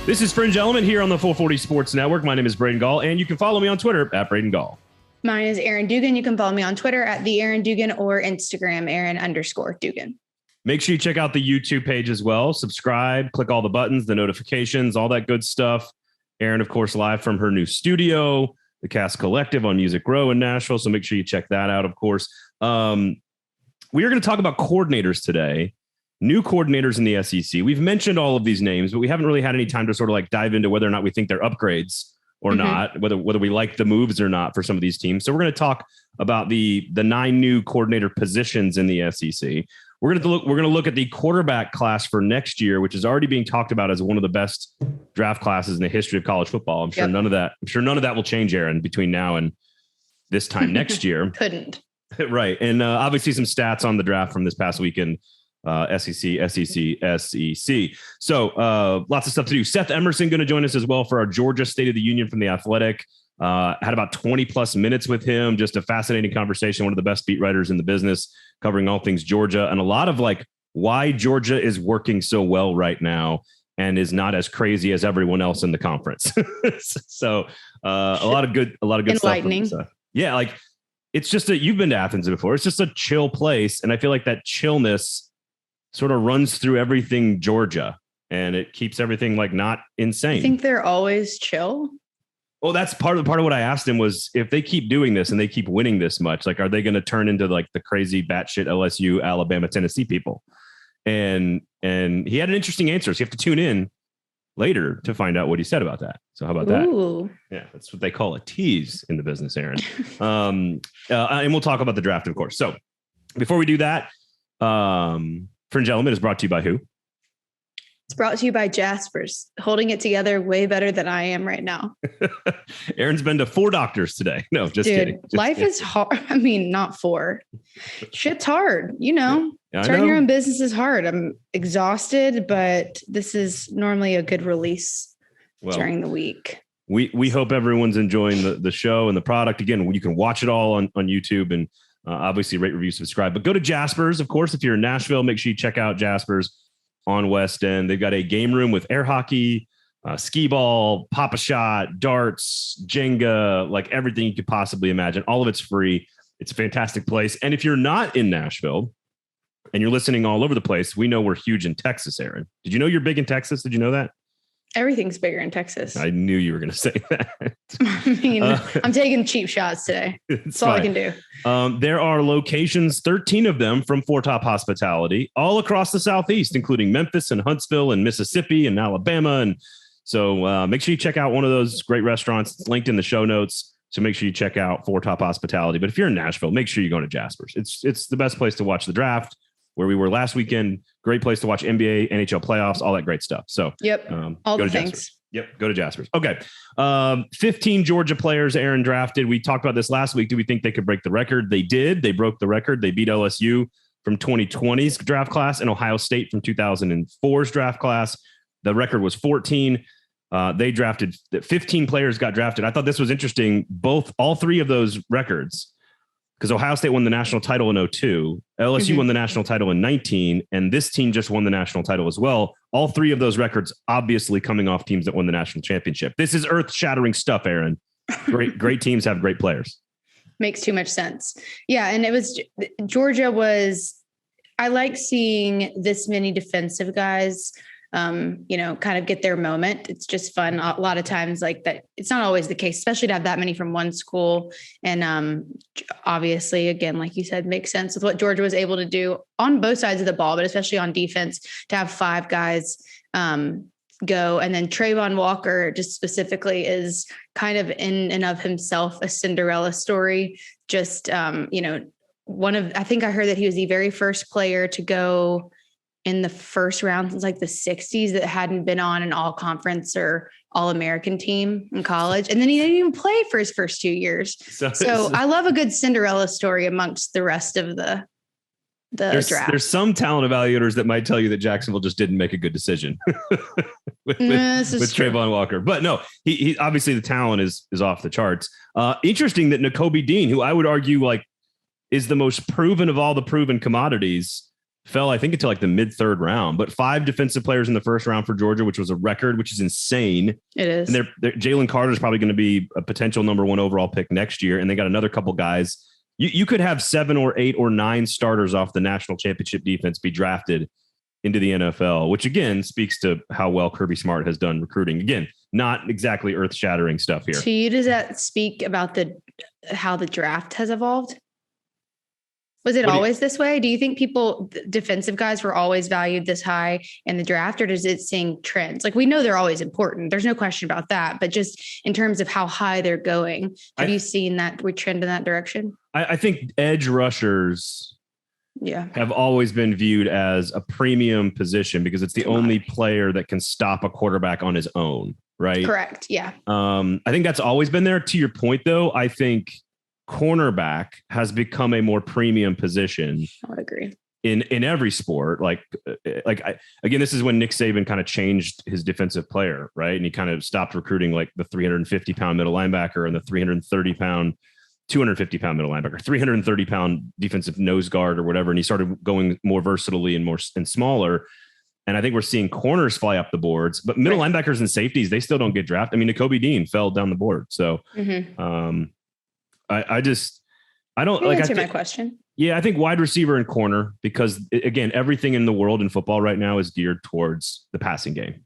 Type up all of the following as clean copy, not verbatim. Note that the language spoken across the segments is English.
This is Fringe Element here on the 440 Sports Network. My name is Braden Gall, and you can follow me on Twitter at Braden Gall. Mine is Erin Dugan. You can follow me on Twitter at the Erin Dugan or Instagram Erin_Dugan. Make sure you check out the YouTube page as well. Subscribe, click all the buttons, the notifications, all that good stuff. Erin, of course, live from her new studio, the Cast Collective on Music Row in Nashville. So make sure you check that out, of course. We are going to talk about coordinators today. New coordinators in the SEC. We've mentioned all of these names, but we haven't really had any time to sort of like dive into whether or not we think they're upgrades or not, whether we like the moves or not for some of these teams. So we're going to talk about the 9 new coordinator positions in the SEC. We're going to look at the quarterback class for next year, which is already being talked about as one of the best draft classes in the history of college football. I'm sure none of that will change, Erin, between now and this time next year. Couldn't. Right. And obviously some stats on the draft from this past weekend. SEC. So lots of stuff to do. Seth Emerson going to join us as well for our Georgia State of the Union from The Athletic. Had about 20 plus minutes with him. Just a fascinating conversation. One of the best beat writers in the business, covering all things Georgia and a lot of like why Georgia is working so well right now and is not as crazy as everyone else in the conference. So a lot of good enlightening stuff. Yeah, like it's just you've been to Athens before. It's just a chill place, and I feel like that chillness sort of runs through everything Georgia, and it keeps everything like not insane. I think they're always chill. Well, that's part of what I asked him was if they keep doing this and they keep winning this much, like, are they going to turn into like the crazy batshit LSU, Alabama, Tennessee people? And he had an interesting answer. So you have to tune in later to find out what he said about that. So how about that? Yeah, that's what they call a tease in the business, Erin. And we'll talk about the draft, of course. So before we do that, Fringe Element is brought to you by who? It's brought to you by Jasper's, holding it together way better than I am right now. Erin's been to 4 doctors today. No, just kidding. Life is hard. I mean, not 4. Shit's hard. You know, starting your own business is hard. I'm exhausted, but this is normally a good release during the week. We hope everyone's enjoying the show and the product. Again, you can watch it all on YouTube and obviously rate, review, subscribe, but go to Jasper's. Of course, if you're in Nashville, make sure you check out Jasper's on West End. They've got a game room with air hockey, skee ball, pop-a-shot, darts, Jenga, like everything you could possibly imagine. All of it's free. It's a fantastic place. And if you're not in Nashville and you're listening all over the place, we know we're huge in Texas, Erin. Did you know you're big in Texas? Did you know that? Everything's bigger in Texas. I knew you were going to say that. I mean, I'm taking cheap shots today. That's all I can do. There are locations, 13 of them from Four Top Hospitality, all across the Southeast, including Memphis and Huntsville and Mississippi and Alabama. And so make sure you check out one of those great restaurants. It's linked in the show notes. So make sure you check out Four Top Hospitality. But if you're in Nashville, make sure you go to Jasper's. It's the best place to watch the draft, where we were last weekend. Great place to watch NBA, NHL playoffs, all that great stuff. So all go the to things. Jasper's. Go to Jasper's. Okay. 15 Georgia players Erin drafted. We talked about this last week. Do we think they could break the record? They did. They broke the record. They beat LSU from 2020's draft class and Ohio State from 2004's draft class. The record was 14. They drafted 15 players got drafted. I thought this was interesting. All 3 of those records, because Ohio State won the national title in 2002, LSU won the national title in 2019, and this team just won the national title as well. All 3 of those records obviously coming off teams that won the national championship. This is earth-shattering stuff, Erin. Great teams have great players. Makes too much sense. Yeah, and Georgia was, I like seeing this many defensive guys kind of get their moment. It's just fun. A lot of times like that, it's not always the case, especially to have that many from one school. And obviously, again, like you said, makes sense with what Georgia was able to do on both sides of the ball, but especially on defense, to have 5 guys go. And then Trayvon Walker just specifically is kind of in and of himself a Cinderella story. Just, I think I heard that he was the very first player to go in the first round since like the 60s that hadn't been on an all conference or all American team in college. And then he didn't even play for his first 2 years. So I love a good Cinderella story amongst the rest of the draft. There's some talent evaluators that might tell you that Jacksonville just didn't make a good decision with Trayvon Walker. But no, he obviously the talent is off the charts. Interesting that Nakobe Dean, who I would argue like is the most proven of all the proven commodities, fell, I think, into like the mid-third round, but 5 defensive players in the first round for Georgia, which was a record, which is insane. It is. And Jalen Carter is probably going to be a potential number 1 overall pick next year. And they got another couple guys. You could have 7 or 8 or 9 starters off the national championship defense be drafted into the NFL, which again speaks to how well Kirby Smart has done recruiting. Again, not exactly earth-shattering stuff here. To you, does that speak about how the draft has evolved? Was it always this way? Do you think defensive guys were always valued this high in the draft, or does it seeing trends? Like, we know they're always important. There's no question about that. But just in terms of how high they're going, have you seen that we trend in that direction? I think edge rushers have always been viewed as a premium position because it's the only player that can stop a quarterback on his own, right? Correct. Yeah. I think that's always been there. To your point, though, I think cornerback has become a more premium position. I would agree. In every sport. Again, this is when Nick Saban kind of changed his defensive player, right? And he kind of stopped recruiting like the 350-pound middle linebacker and the 250-pound middle linebacker, 330-pound defensive nose guard or whatever. And he started going more versatilely and smaller. And I think we're seeing corners fly up the boards, but middle linebackers and safeties, they still don't get drafted. I mean, Nakobe Dean fell down the board. So I don't like answer my question. Yeah, I think wide receiver and corner, because again, everything in the world in football right now is geared towards the passing game,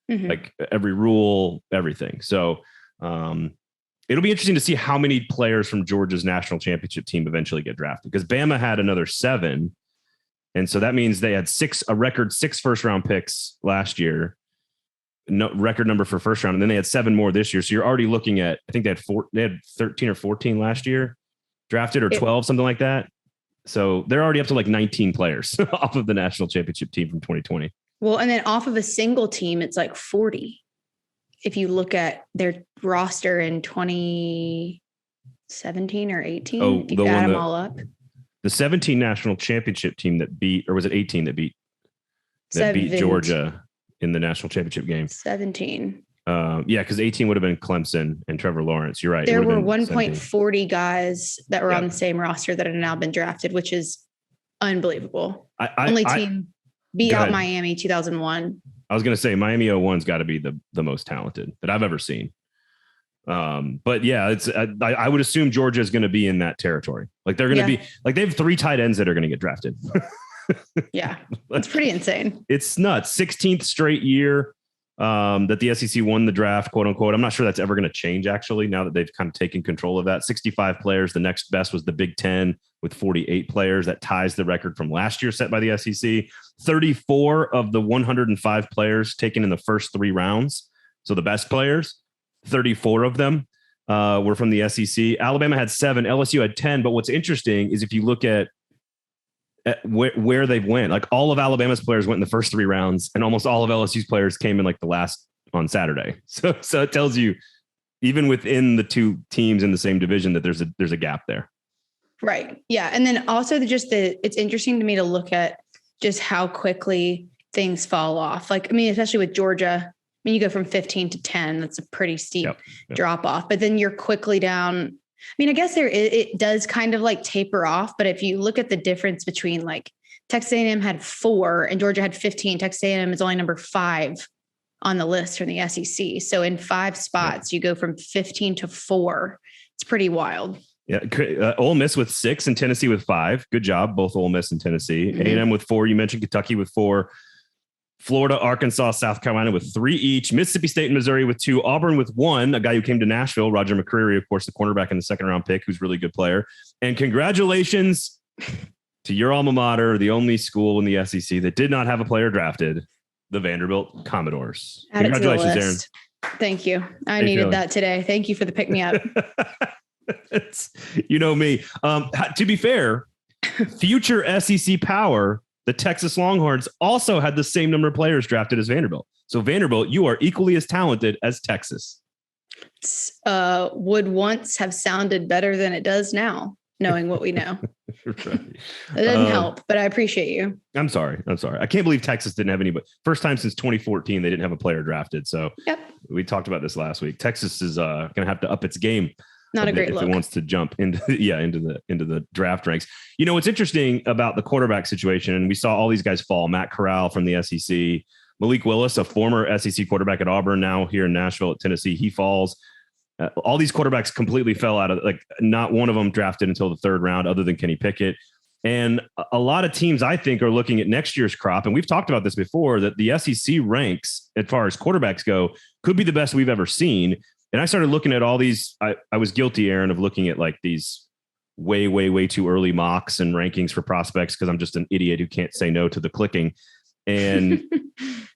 like every rule, everything. So it'll be interesting to see how many players from Georgia's national championship team eventually get drafted, because Bama had another 7. And so that means they had a record 6 first round picks last year, no record number for first round. And then they had 7 more this year. So you're already looking at, I think they had 13 or 14 last year drafted, or 12, something like that. So they're already up to like 19 players off of the national championship team from 2020. Well, and then off of a single team, it's like 40. If you look at their roster in 2017 or 18, if you add them all up. The 17 national championship team that beat, or was it 18 that beat Georgia in the national championship game? 17. Yeah, because 18 would have been Clemson and Trevor Lawrence. You're right. There were 1.40 guys that were on the same roster that have now been drafted, which is unbelievable. Only team beat out Miami 2001. I was going to say Miami 01's got to be the most talented that I've ever seen. But yeah, I would assume Georgia is going to be in that territory. Like they're going to be like, they have 3 tight ends that are going to get drafted. Yeah, it's pretty insane. It's nuts. 16th straight year that the SEC won the draft, quote unquote. I'm not sure that's ever going to change, actually, now that they've kind of taken control of that. 65 players. The next best was the Big Ten with 48 players. That ties the record from last year set by the SEC. 34 of the 105 players taken in the first 3 rounds. So the best players, 34 of them were from the SEC. Alabama had 7. LSU had 10. But what's interesting is if you look at where they went, like all of Alabama's players went in the first 3 rounds, and almost all of LSU's players came in like the last on Saturday. So it tells you, even within the 2 teams in the same division, that there's a gap there. Right. Yeah. And then also it's interesting to me to look at just how quickly things fall off. Like, I mean, especially with Georgia, I mean, you go from 15 to 10, that's a pretty steep drop off, but then you're quickly down. I mean, I guess it does kind of like taper off, but if you look at the difference between like Texas A&M had 4 and Georgia had 15, Texas A&M is only number 5 on the list from the SEC. So in 5 spots, you go from 15 to 4. It's pretty wild. Yeah. Ole Miss with 6 and Tennessee with 5. Good job. Both Ole Miss and Tennessee. A&M with 4. You mentioned Kentucky with 4. Florida, Arkansas, South Carolina with 3 each. Mississippi State and Missouri with 2. Auburn with 1. A guy who came to Nashville, Roger McCreary, of course, the cornerback in the 2nd round pick, who's a really good player. And congratulations to your alma mater, the only school in the SEC that did not have a player drafted, the Vanderbilt Commodores. Congratulations, Erin. Thank you. I needed that today. Thank you for the pick me up. You know me. To be fair, future SEC power, the Texas Longhorns, also had the same number of players drafted as Vanderbilt. So Vanderbilt, you are equally as talented as Texas. Would once have sounded better than it does now, knowing what we know. Right. It doesn't help, but I appreciate you. I'm sorry. I can't believe Texas didn't have anybody. First time since 2014, they didn't have a player drafted. So we talked about this last week. Texas is going to have to up its game. Not a great look. If it wants to jump into the draft ranks. You know, what's interesting about the quarterback situation, and we saw all these guys fall. Matt Corral from the SEC, Malik Willis, a former SEC quarterback at Auburn, now here in Nashville at Tennessee, he falls. All these quarterbacks completely fell out of, like, not one of them drafted until the third round other than Kenny Pickett. And a lot of teams, I think, are looking at next year's crop. And we've talked about this before, that the SEC ranks, as far as quarterbacks go, could be the best we've ever seen. And I started looking at all these. I was guilty, Erin, of looking at like these way too early mocks and rankings for prospects because I'm just an idiot who can't say no to the clicking. And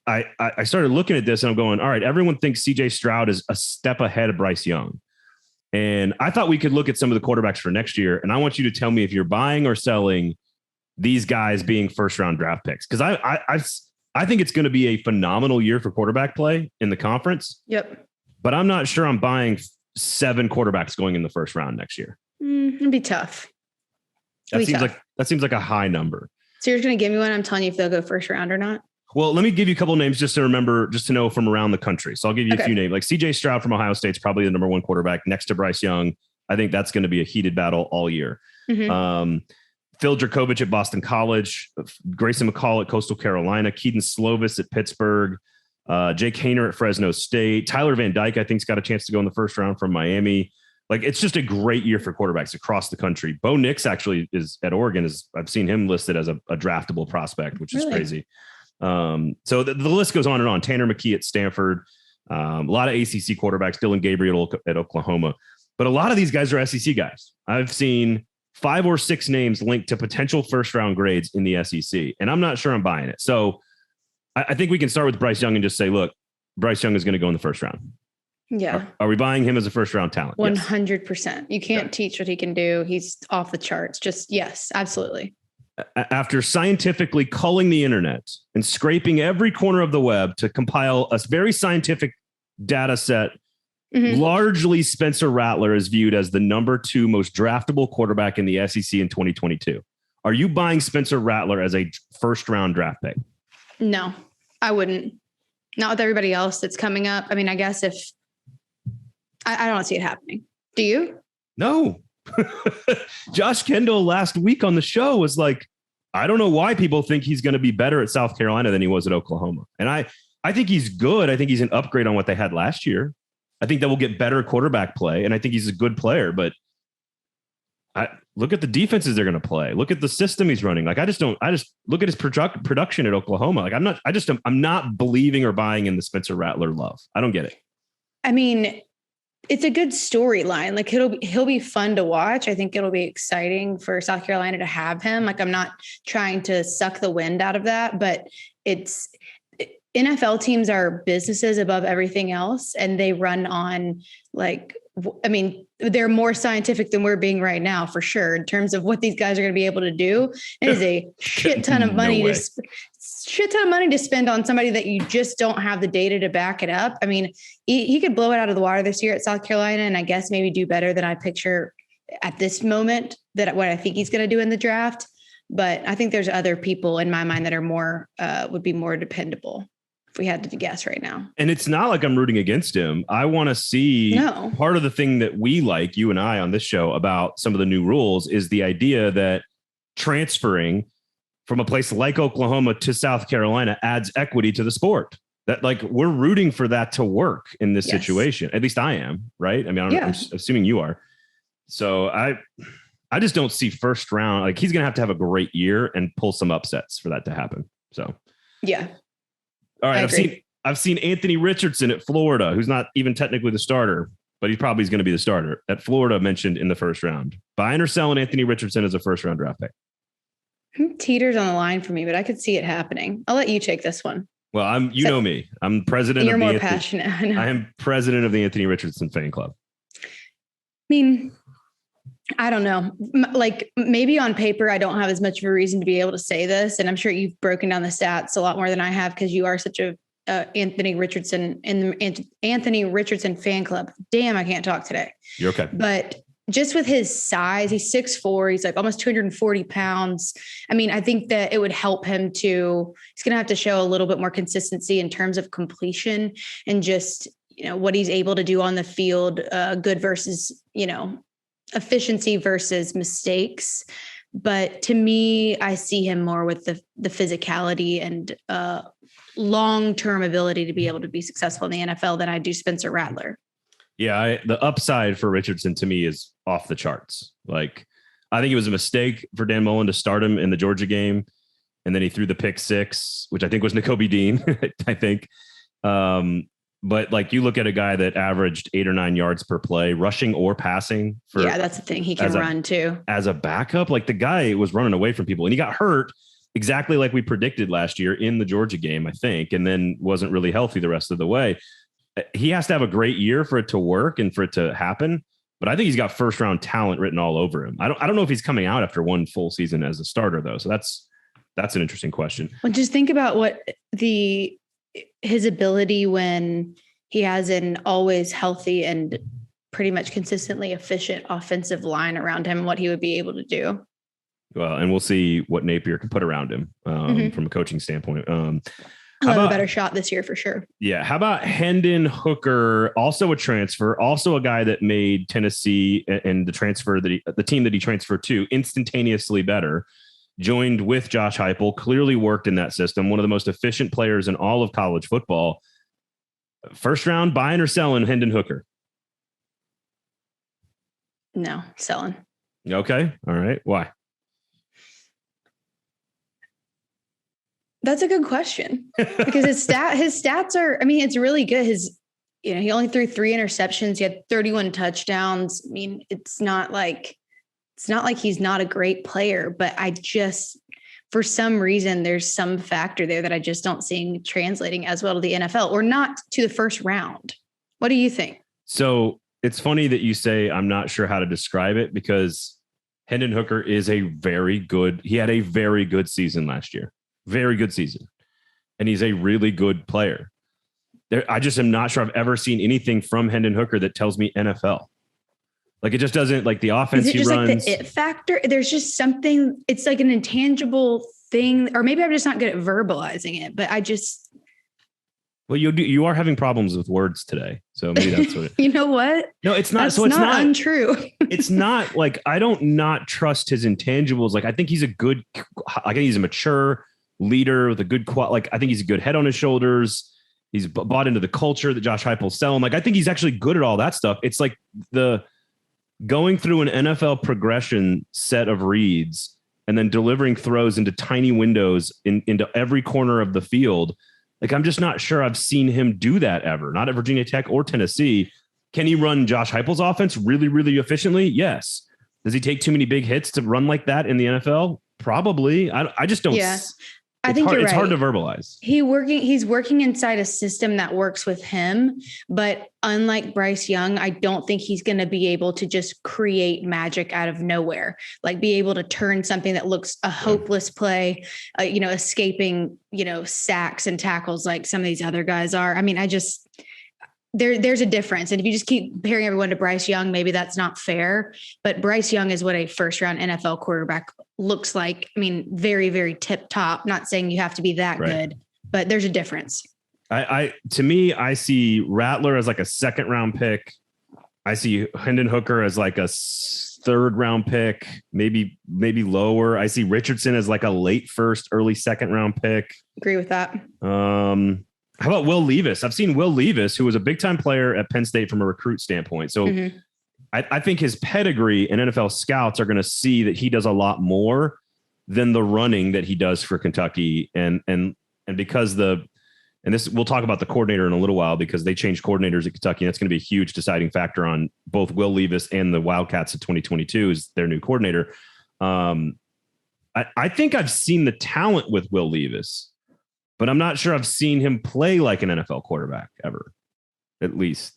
I started looking at this and I'm going, all right, everyone thinks CJ Stroud is a step ahead of Bryce Young. And I thought we could look at some of the quarterbacks for next year. And I want you to tell me if you're buying or selling these guys being first round draft picks. Because I think it's going to be a phenomenal year for quarterback play in the conference. Yep. But I'm not sure I'm buying 7 quarterbacks going in the first round next year. It'd be tough. That seems like a high number. So you're going to give me one. I'm telling you if they'll go first round or not. Well, let me give you a couple of names just to remember, just to know from around the country. So I'll give you a few names. Like CJ Stroud from Ohio State's probably the number 1 quarterback next to Bryce Young. I think that's going to be a heated battle all year. Mm-hmm. Phil Dracovic at Boston College, Grayson McCall at Coastal Carolina, Keaton Slovis at Pittsburgh, Jake Haener at Fresno State, Tyler Van Dyke, I think's got a chance to go in the first round from Miami. Like, it's just a great year for quarterbacks across the country. Bo Nix actually is at Oregon. I've seen him listed as a draftable prospect, which is crazy. So the list goes on and on. Tanner McKee at Stanford, a lot of ACC quarterbacks, Dylan Gabriel at Oklahoma, but a lot of these guys are SEC guys. I've seen 5 or 6 names linked to potential first round grades in the SEC, and I'm not sure I'm buying it. So I think we can start with Bryce Young and just say, look, Bryce Young is going to go in the first round. Yeah. Are we buying him as a first round talent? 100%. You can't teach what he can do. He's off the charts. Just yes, absolutely. After scientifically culling the internet and scraping every corner of the web to compile a very scientific data set, largely Spencer Rattler is viewed as the number 2 most draftable quarterback in the SEC in 2022. Are you buying Spencer Rattler as a first round draft pick? No, I wouldn't. Not with everybody else that's coming up. I mean, I guess if I don't see it happening. Do you? No. Josh Kendall last week on the show was like, I don't know why people think he's going to be better at South Carolina than he was at Oklahoma. And I think he's good. I think he's an upgrade on what they had last year. I think that will get better quarterback play. And I think he's a good player, but look at the defenses they're going to play. Look at the system he's running. Like, I just look at his production at Oklahoma. Like, I'm not believing or buying in the Spencer Rattler love. I don't get it. I mean, it's a good storyline. Like, he'll be fun to watch. I think it'll be exciting for South Carolina to have him. Like, I'm not trying to suck the wind out of that, but NFL teams are businesses above everything else. And they run on, like, I mean, they're more scientific than we're being right now, for sure, in terms of what these guys are going to be able to do. It is a shit ton of money to spend on somebody that you just don't have the data to back it up. I mean, he could blow it out of the water this year at South Carolina, and I guess maybe do better than I picture at this moment that what I think he's going to do in the draft. But I think there's other people in my mind that are more would be more dependable if we had to guess right now. And it's not like I'm rooting against him. I want to see part of the thing that we like, you and I on this show, about some of the new rules is the idea that transferring from a place like Oklahoma to South Carolina adds equity to the sport. That, like, we're rooting for that to work in this situation. At least I am, right? I mean, I'm assuming you are. So I just don't see first round. Like, he's going to have a great year and pull some upsets for that to happen. So, yeah. All right. I've seen Anthony Richardson at Florida, who's not even technically the starter, but he probably is going to be the starter at Florida, mentioned in the first round. Buying or selling Anthony Richardson as a first round draft pick? Teeters on the line for me, but I could see it happening. I'll let you take this one. Well, know me. I'm president. You're more passionate. I am president of the Anthony Richardson fan club. I mean, I don't know. Like, maybe on paper, I don't have as much of a reason to be able to say this. And I'm sure you've broken down the stats a lot more than I have, because you are such a Anthony Richardson fan club. Damn, I can't talk today. You're okay. But just with his size, he's 6'4", he's like almost 240 pounds. I mean, I think that it would help him he's going to have to show a little bit more consistency in terms of completion and just, what he's able to do on the field, good versus, efficiency versus mistakes. But to me, I see him more with the physicality and long-term ability to be able to be successful in the NFL than I do Spencer Rattler. Yeah, the upside for Richardson to me is off the charts. Like, I think it was a mistake for Dan Mullen to start him in the Georgia game. And then he threw the pick 6, which I think was Nakobe Dean, I think. But like, you look at a guy that averaged 8 or 9 yards per play, rushing or passing. That's the thing. He can run too. As a backup, like the guy was running away from people and he got hurt exactly like we predicted last year in the Georgia game, I think, and then wasn't really healthy the rest of the way. He has to have a great year for it to work and for it to happen. But I think he's got first round talent written all over him. I don't know if he's coming out after one full season as a starter though. So that's an interesting question. Well, just think about what his ability when he has an always healthy and pretty much consistently efficient offensive line around him, what he would be able to do. Well, and we'll see what Napier can put around him from a coaching standpoint. He'll have a better shot this year for sure. Yeah. How about Hendon Hooker, also a transfer, also a guy that made Tennessee and the team that he transferred to instantaneously better, joined with Josh Heupel, clearly worked in that system. One of the most efficient players in all of college football. First round, buying or selling Hendon Hooker? No, selling. Okay. All right. Why? That's a good question because his stats are, it's really good. He only threw 3 interceptions. He had 31 touchdowns. I mean, it's not like he's not a great player, but for some reason, there's some factor there that I just don't see translating as well to the NFL or not to the first round. What do you think? So it's funny that you say, I'm not sure how to describe it because Hendon Hooker is he had a very good season last year. Very good season. And he's a really good player. I just am not sure I've ever seen anything from Hendon Hooker that tells me NFL. Like, it just doesn't, like, the offense he runs. Is it just like the it factor? There's just something, it's like an intangible thing, or maybe I'm just not good at verbalizing it, but I just. Well, you are having problems with words today. So maybe that's what You know what? No, it's not. That's so it's not untrue. It's not like, I don't not trust his intangibles. Like, I think he's a mature leader with a good I think he's a good head on his shoulders. He's bought into the culture that Josh Heupel's selling. Like, I think he's actually good at all that stuff. It's like the going through an NFL progression set of reads and then delivering throws into tiny windows into every corner of the field. Like, I'm just not sure I've seen him do that ever. Not at Virginia Tech or Tennessee. Can he run Josh Heupel's offense really, really efficiently? Yes. Does he take too many big hits to run like that in the NFL? Probably. I just don't. Yeah. I think it's hard to verbalize. He's working inside a system that works with him, but unlike Bryce Young, I don't think he's going to be able to just create magic out of nowhere, like be able to turn something that looks a hopeless play, escaping, sacks and tackles like some of these other guys are. I mean, there's a difference. And if you just keep comparing everyone to Bryce Young, maybe that's not fair, but Bryce Young is what a first round NFL quarterback looks like. I mean, very, very tip top, not saying you have to be that good, but there's a difference. To me, I see Rattler as like a second round pick. I see Hendon Hooker as like a third round pick, maybe lower. I see Richardson as like a late first, early second round pick. Agree with that. How about Will Levis? I've seen Will Levis, who was a big time player at Penn State from a recruit standpoint. So I think his pedigree and NFL scouts are going to see that he does a lot more than the running that he does for Kentucky. And because this, we'll talk about the coordinator in a little while because they changed coordinators at Kentucky. And that's going to be a huge deciding factor on both Will Levis and the Wildcats of 2022 as their new coordinator. I think I've seen the talent with Will Levis, but I'm not sure I've seen him play like an NFL quarterback ever, at least.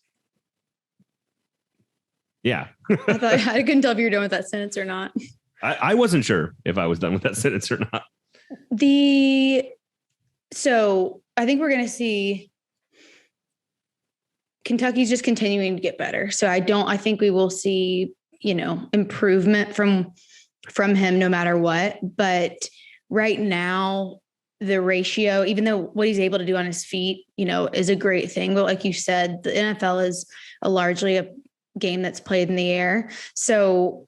Yeah. I couldn't tell if you were done with that sentence or not. I wasn't sure if I was done with that sentence or not. So I think we're going to see Kentucky's just continuing to get better. So I think we will see, improvement from him no matter what. But right now the ratio, even though what he's able to do on his feet, is a great thing. But like you said, the NFL is largely a game that's played in the air. So,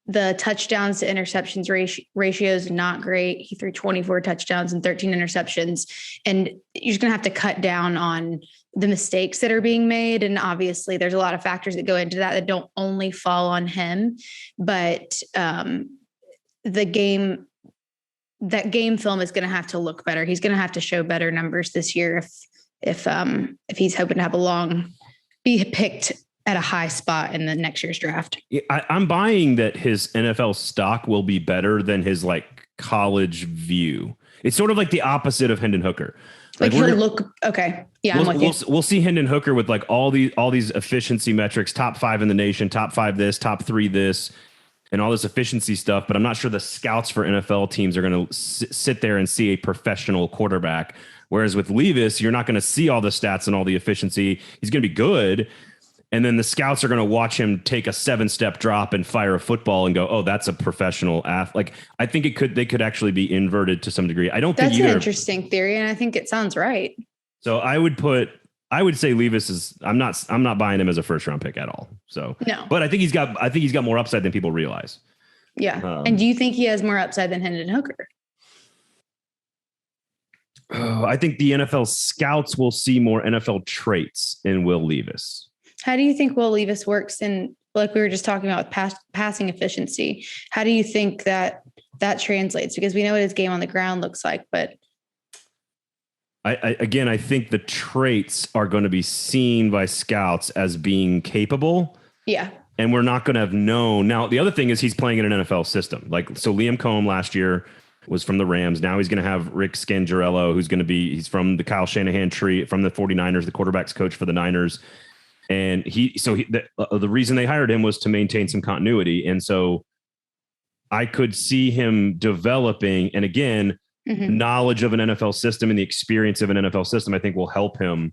the touchdowns to interceptions ratio is not great. He threw 24 touchdowns and 13 interceptions. And you're just going to have to cut down on the mistakes that are being made. And obviously there's a lot of factors that go into that don't only fall on him, but that game film is going to have to look better. He's going to have to show better numbers this year if he's hoping to have be picked at a high spot in the next year's draft. I'm buying that his NFL stock will be better than his college view. It's sort of like the opposite of Hendon Hooker. Okay. Yeah. We'll see Hendon Hooker with all these efficiency metrics, top 5 in the nation, top 5 this, top 3 this, and all this efficiency stuff. But I'm not sure the scouts for NFL teams are going to sit there and see a professional quarterback. Whereas with Levis, you're not going to see all the stats and all the efficiency. He's going to be good. And then the scouts are going to watch him take a 7-step drop and fire a football and go, "Oh, that's a professional athlete." I think they could actually be inverted to some degree. I don't think that's an interesting theory, and I think it sounds right. So I would say Levis is. I'm not buying him as a 1st-round pick at all. So no, but I think he's got more upside than people realize. Yeah. And do you think he has more upside than Hendon Hooker? I think the NFL scouts will see more NFL traits in Will Levis. How do you think Will Levis works in, like we were just talking about, passing efficiency? How do you think that translates? Because we know what his game on the ground looks like, but I think the traits are going to be seen by scouts as being capable. Yeah. And we're not going to have known. Now, the other thing is he's playing in an NFL system. So Liam Cohen last year was from the Rams. Now he's going to have Rick Scangarello, he's from the Kyle Shanahan tree, from the 49ers, the quarterback's coach for the Niners. And the reason they hired him was to maintain some continuity. And so I could see him developing, and again, knowledge of an NFL system and the experience of an NFL system, I think will help him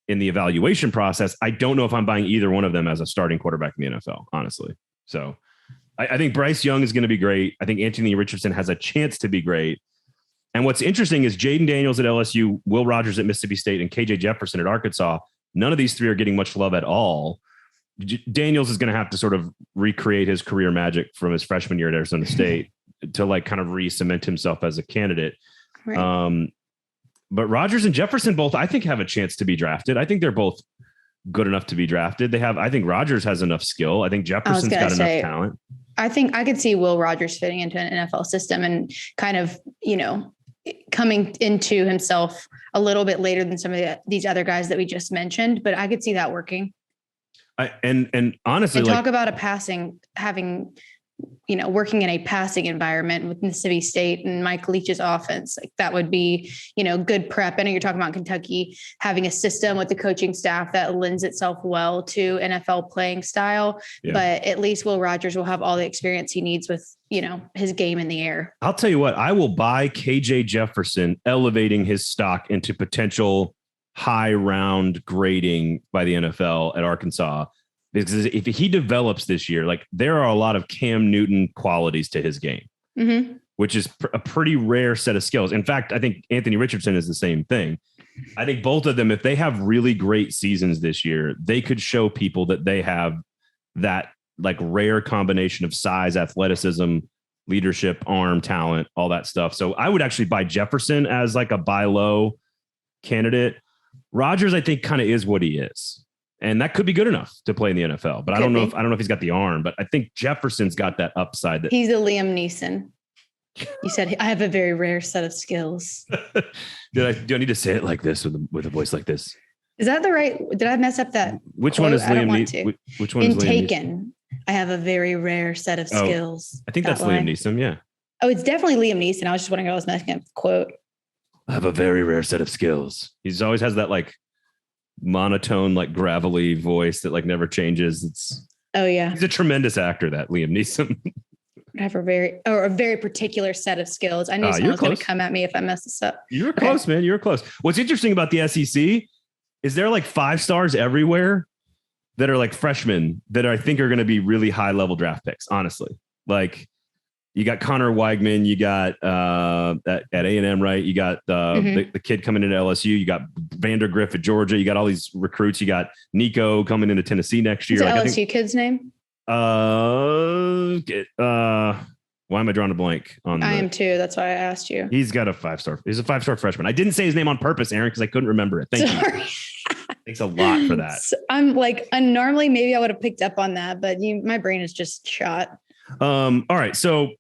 in the evaluation process. I don't know if I'm buying either one of them as a starting quarterback in the NFL, honestly. So I think Bryce Young is going to be great. I think Anthony Richardson has a chance to be great. And what's interesting is Jaden Daniels at LSU, Will Rogers at Mississippi State, and KJ Jefferson at Arkansas. None of these 3 are getting much love at all. Daniels is going to have to sort of recreate his career magic from his freshman year at Arizona State to kind of re-cement himself as a candidate. Right. But Rogers and Jefferson both, I think, have a chance to be drafted. I think they're both good enough to be drafted. I think Rogers has enough skill. I think Jefferson's got enough talent. I think I could see Will Rogers fitting into an NFL system and kind of, coming into himself a little bit later than some of these other guys that we just mentioned, but I could see that working. And honestly, talk about working in a passing environment with Mississippi State and Mike Leach's offense. That would be, good prep. I know you're talking about Kentucky having a system with the coaching staff that lends itself well to NFL playing style, but at least Will Rogers will have all the experience he needs with, his game in the air. I'll tell you what, I will buy KJ Jefferson elevating his stock into potential high round grading by the NFL at Arkansas. Because if he develops this year, there are a lot of Cam Newton qualities to his game, which is a pretty rare set of skills. In fact, I think Anthony Richardson is the same thing. I think both of them, if they have really great seasons this year, they could show people that they have that rare combination of size, athleticism, leadership, arm talent, all that stuff. So I would actually buy Jefferson as a buy low candidate. Rogers, I think, kind of is what he is. And that could be good enough to play in the NFL, but I don't know if he's got the arm, but I think Jefferson's got that upside. He's a Liam Neeson. You said, I have a very rare set of skills. Do I need to say it like this with a voice like this? Is that the right? Did I mess up that? Which quote? One is Liam Neeson? Which one is Liam Taken? I have a very rare set of skills. I think that's Liam Neeson. Yeah. Oh, it's definitely Liam Neeson. I was just wondering. I was messing up the quote. I have a very rare set of skills. He's always has that monotone, gravelly voice that never changes. He's a tremendous actor, that Liam Neeson. I have a very particular set of skills. I knew someone was going to come at me if I mess this up. You were close, man. You were close. What's interesting about the SEC is there 5 stars everywhere that are freshmen that I think are going to be really high level draft picks. Honestly, You got Connor Weigman. You got at A&M, right? You got the kid coming into LSU. You got Vandergriff at Georgia. You got all these recruits. You got Nico coming into Tennessee next year. What's the LSU kid's name? Why am I drawing a blank on? I am too. That's why I asked you. He's got a 5-star. He's a 5-star freshman. I didn't say his name on purpose, Erin, because I couldn't remember it. Thank you. Thanks a lot for that. So I'm like, normally maybe I would have picked up on that, but my brain is just shot. All right. So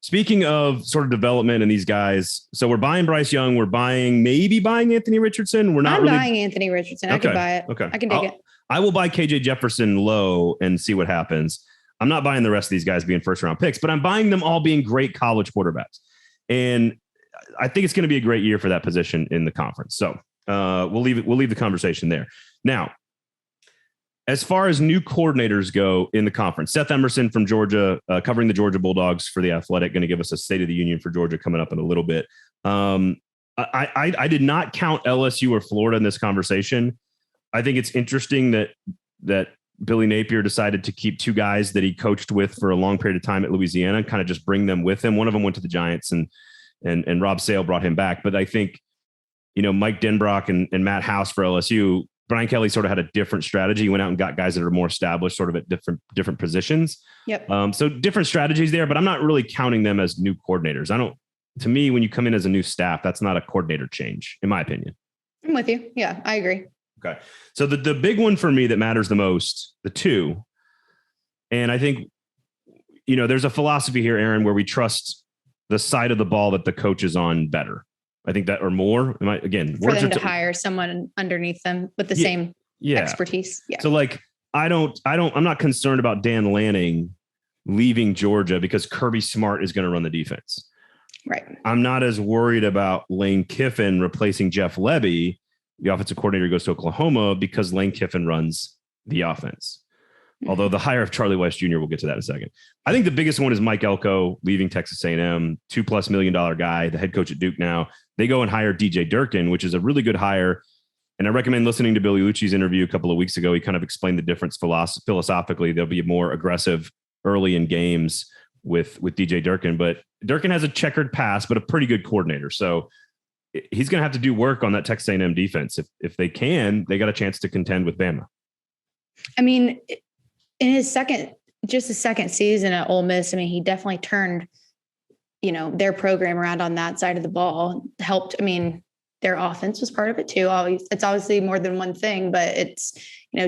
speaking of sort of development and these guys, so we're buying Bryce Young. We're maybe buying Anthony Richardson. We're not buying Anthony Richardson. I can buy it. Okay. I can dig it. I will buy KJ Jefferson low and see what happens. I'm not buying the rest of these guys being first round picks, but I'm buying them all being great college quarterbacks. And I think it's going to be a great year for that position in the conference. So we'll leave the conversation there. Now, as far as new coordinators go in the conference, Seth Emerson from Georgia, covering the Georgia Bulldogs for The Athletic, going to give us a State of the Union for Georgia coming up in a little bit. I did not count LSU or Florida in this conversation. I think it's interesting that Billy Napier decided to keep two guys that he coached with for a long period of time at Louisiana and kind of just bring them with him. One of them went to the Giants and Rob Sale brought him back. But I think, Mike Denbrock and Matt House for LSU, Brian Kelly sort of had a different strategy. He went out and got guys that are more established sort of at different positions. Yep. So different strategies there, but I'm not really counting them as new coordinators. To me, when you come in as a new staff, that's not a coordinator change, in my opinion. I'm with you. Yeah, I agree. Okay. So the big one for me that matters the most, the two, and I think, there's a philosophy here, Erin, where we trust the side of the ball that the coach is on better. I think that, or more, for them to hire someone underneath them with the same expertise. Yeah. So I'm not concerned about Dan Lanning leaving Georgia because Kirby Smart is going to run the defense. Right. I'm not as worried about Lane Kiffin replacing Jeff Lebby, the offensive coordinator, goes to Oklahoma, because Lane Kiffin runs the offense. Although the hire of Charlie West Jr., we'll get to that in a second. I think the biggest one is Mike Elko leaving Texas A&M, $2+ million guy, the head coach at Duke now. They go and hire DJ Durkin, which is a really good hire. And I recommend listening to Billy Lucci's interview a couple of weeks ago. He kind of explained the difference philosophically. They'll be more aggressive early in games with DJ Durkin. But Durkin has a checkered past, but a pretty good coordinator. So he's going to have to do work on that Texas A&M defense. If they can, they got a chance to contend with Bama. I mean, in his second season at Ole Miss, he definitely turned, their program around on that side of the ball. Helped. Their offense was part of it too. It's obviously more than one thing, but it's,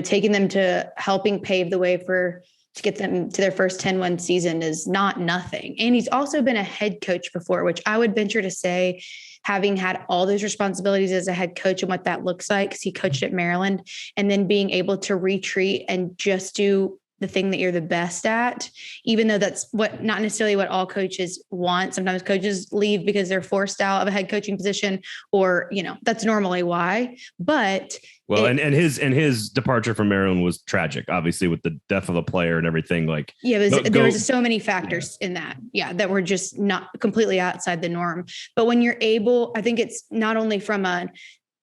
taking them to helping pave the way to get them to their first 10-win season is not nothing. And he's also been a head coach before, which I would venture to say, having had all those responsibilities as a head coach and what that looks like, because he coached at Maryland, and then being able to retreat and just do the thing that you're the best at, even though that's not necessarily what all coaches want. Sometimes coaches leave because they're forced out of a head coaching position, or, that's normally why. But and his departure from Maryland was tragic, obviously, with the death of a player and everything. There was so many factors in that, that were just not completely outside the norm. But when you're able, I think it's not only from an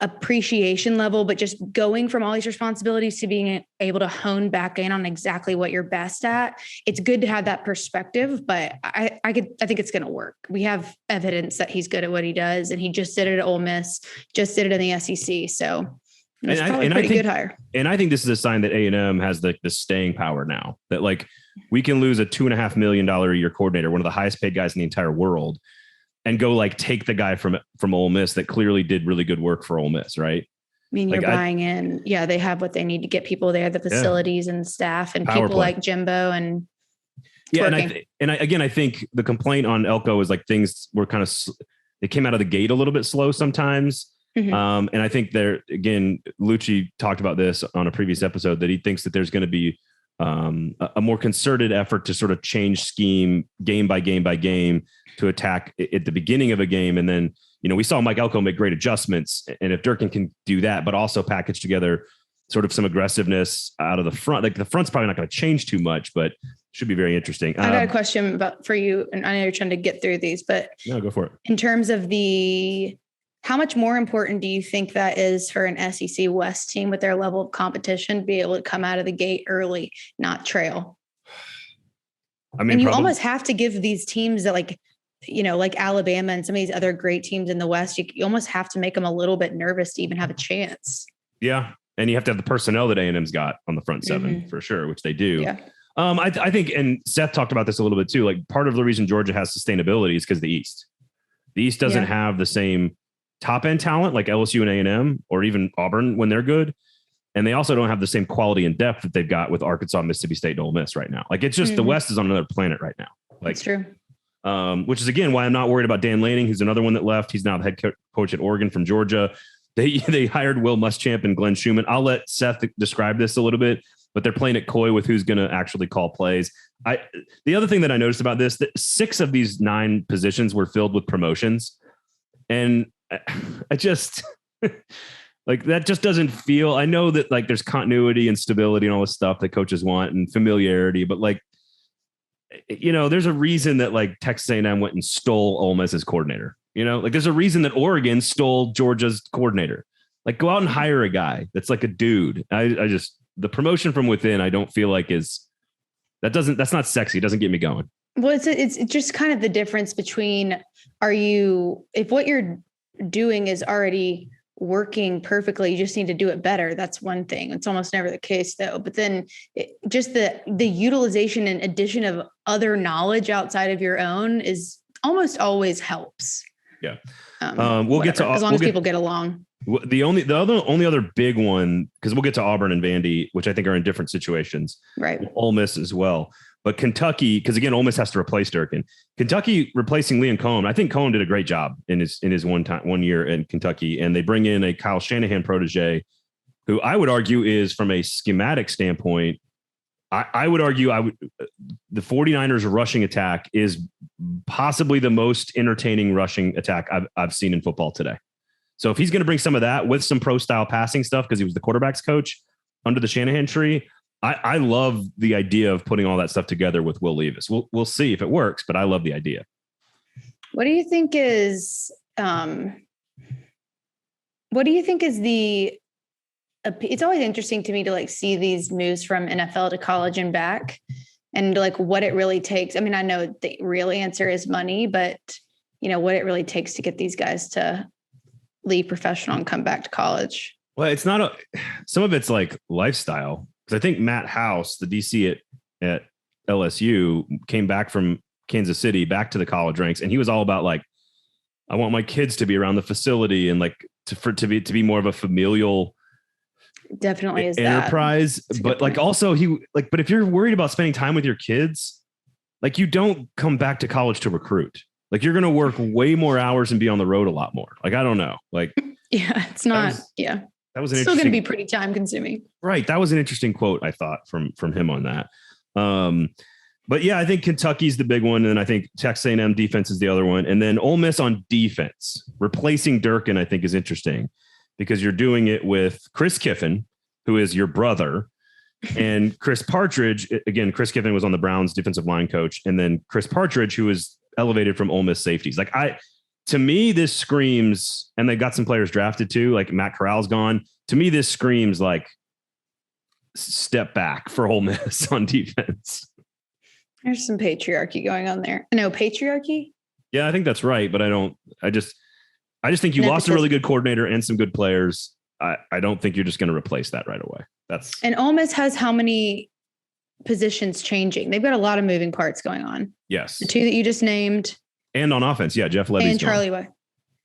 appreciation level, but just going from all these responsibilities to being able to hone back in on exactly what you're best at. It's good to have that perspective, but I think it's going to work. We have evidence that he's good at what he does, and he just did it at Ole Miss, just did it in the SEC. So it's probably a pretty good hire. And I think this is a sign that A&M has the staying power now, that we can lose a $2.5 million a year coordinator, one of the highest paid guys in the entire world, and go take the guy from Ole Miss that clearly did really good work for Ole Miss, right? You're buying in. Yeah, they have what they need to get people there, the facilities and staff and people like Jimbo and I think the complaint on Elko is things were kind of they came out of the gate a little bit slow sometimes. Mm-hmm. And I think Lucci talked about this on a previous episode, that he thinks that there's going to be a more concerted effort to sort of change scheme game by game to attack at the beginning of a game. And then, we saw Mike Elko make great adjustments, and if Durkin can do that, but also package together sort of some aggressiveness out of the front, the front's probably not going to change too much, but should be very interesting. I got a question for you, and I know you're trying to get through these, but no, go for it. In terms of how much more important do you think that is for an SEC West team with their level of competition to be able to come out of the gate early, not trail? I mean, and you almost have to give these teams that like Alabama and some of these other great teams in the West, you almost have to make them a little bit nervous to even have a chance. Yeah. And you have to have the personnel that A&M's got on the front seven for sure, which they do. Yeah. I think, and Seth talked about this a little bit too, like part of the reason Georgia has sustainability is because the East doesn't have the same top end talent like LSU and A&M or even Auburn when they're good. And they also don't have the same quality and depth that they've got with Arkansas, Mississippi State, and Ole Miss right now. Like it's just the West is on another planet right now. Like, that's true. Which is again why I'm not worried about Dan Lanning, who's another one that left. He's now the head coach at Oregon from Georgia. They hired Will Muschamp and Glenn Schumann. I'll let Seth describe this a little bit, but they're playing it coy with who's going to actually call plays. The other thing that I noticed about this, that 6 of these 9 positions were filled with promotions, and I just like that just doesn't feel. I know that like there's continuity and stability and all this stuff that coaches want and familiarity, but like, there's a reason that like Texas A&M went and stole Ole Miss's coordinator. Like there's a reason that Oregon stole Georgia's coordinator. Like go out and hire a guy that's like a dude. I just, the promotion from within, I don't feel like that's not sexy. It doesn't get me going. Well, it's just kind of the difference between if what you're doing is already working perfectly, you just need to do it better. That's one thing. It's almost never the case though. But then just the utilization and addition of other knowledge outside of your own is almost always helps. Yeah. We'll get to, as long as people get along. The only other big one, because we'll get to Auburn and Vandy, which I think are in different situations. Right. Ole Miss as well. But Kentucky, because again, Ole Miss has to replace Durkin. Kentucky replacing Liam Cohen. I think Cohen did a great job in his 1 year in Kentucky. And they bring in a Kyle Shanahan protege, who I would argue is from a schematic standpoint. I would argue the 49ers rushing attack is possibly the most entertaining rushing attack I've seen in football today. So if he's going to bring some of that with some pro style passing stuff, because he was the quarterback's coach under the Shanahan tree, I love the idea of putting all that stuff together with Will Levis. We'll see if it works, but I love the idea. What do you think is it's always interesting to me to like see these moves from NFL to college and back and like what it really takes. I mean, I know the real answer is money, but what it really takes to get these guys to leave professional and come back to college. Well, it's not some of it's like lifestyle. Because I think Matt House, the DC at LSU, came back from Kansas City back to the college ranks, and he was all about like, I want my kids to be around the facility and like to be more of a familial, definitely is enterprise. But like also but if you're worried about spending time with your kids, like you don't come back to college to recruit. Like you're going to work way more hours and be on the road a lot more. Like I don't know. Like yeah, it's not. That was still going to be pretty time consuming. Right. That was an interesting quote, I thought, from him on that. But yeah, I think Kentucky's the big one. And I think Texas A&M defense is the other one. And then Ole Miss on defense, replacing Durkin, I think is interesting because you're doing it with Chris Kiffin, who is your brother, and Chris Partridge. Again, Chris Kiffin was on the Browns defensive line coach. And then Chris Partridge, who was elevated from Ole Miss safeties. Like to me, this screams, and they got some players drafted too, like Matt Corral's gone. To me, this screams like step back for Ole Miss on defense. There's some patriarchy going on there. No, patriarchy? Yeah, I think that's right. But I just think you lost a really good coordinator and some good players. I don't think you're just going to replace that right away. And Ole Miss has how many positions changing? They've got a lot of moving parts going on. Yes. The 2 that you just named. And on offense, yeah, Jeff Levy's and Charlie Weiss.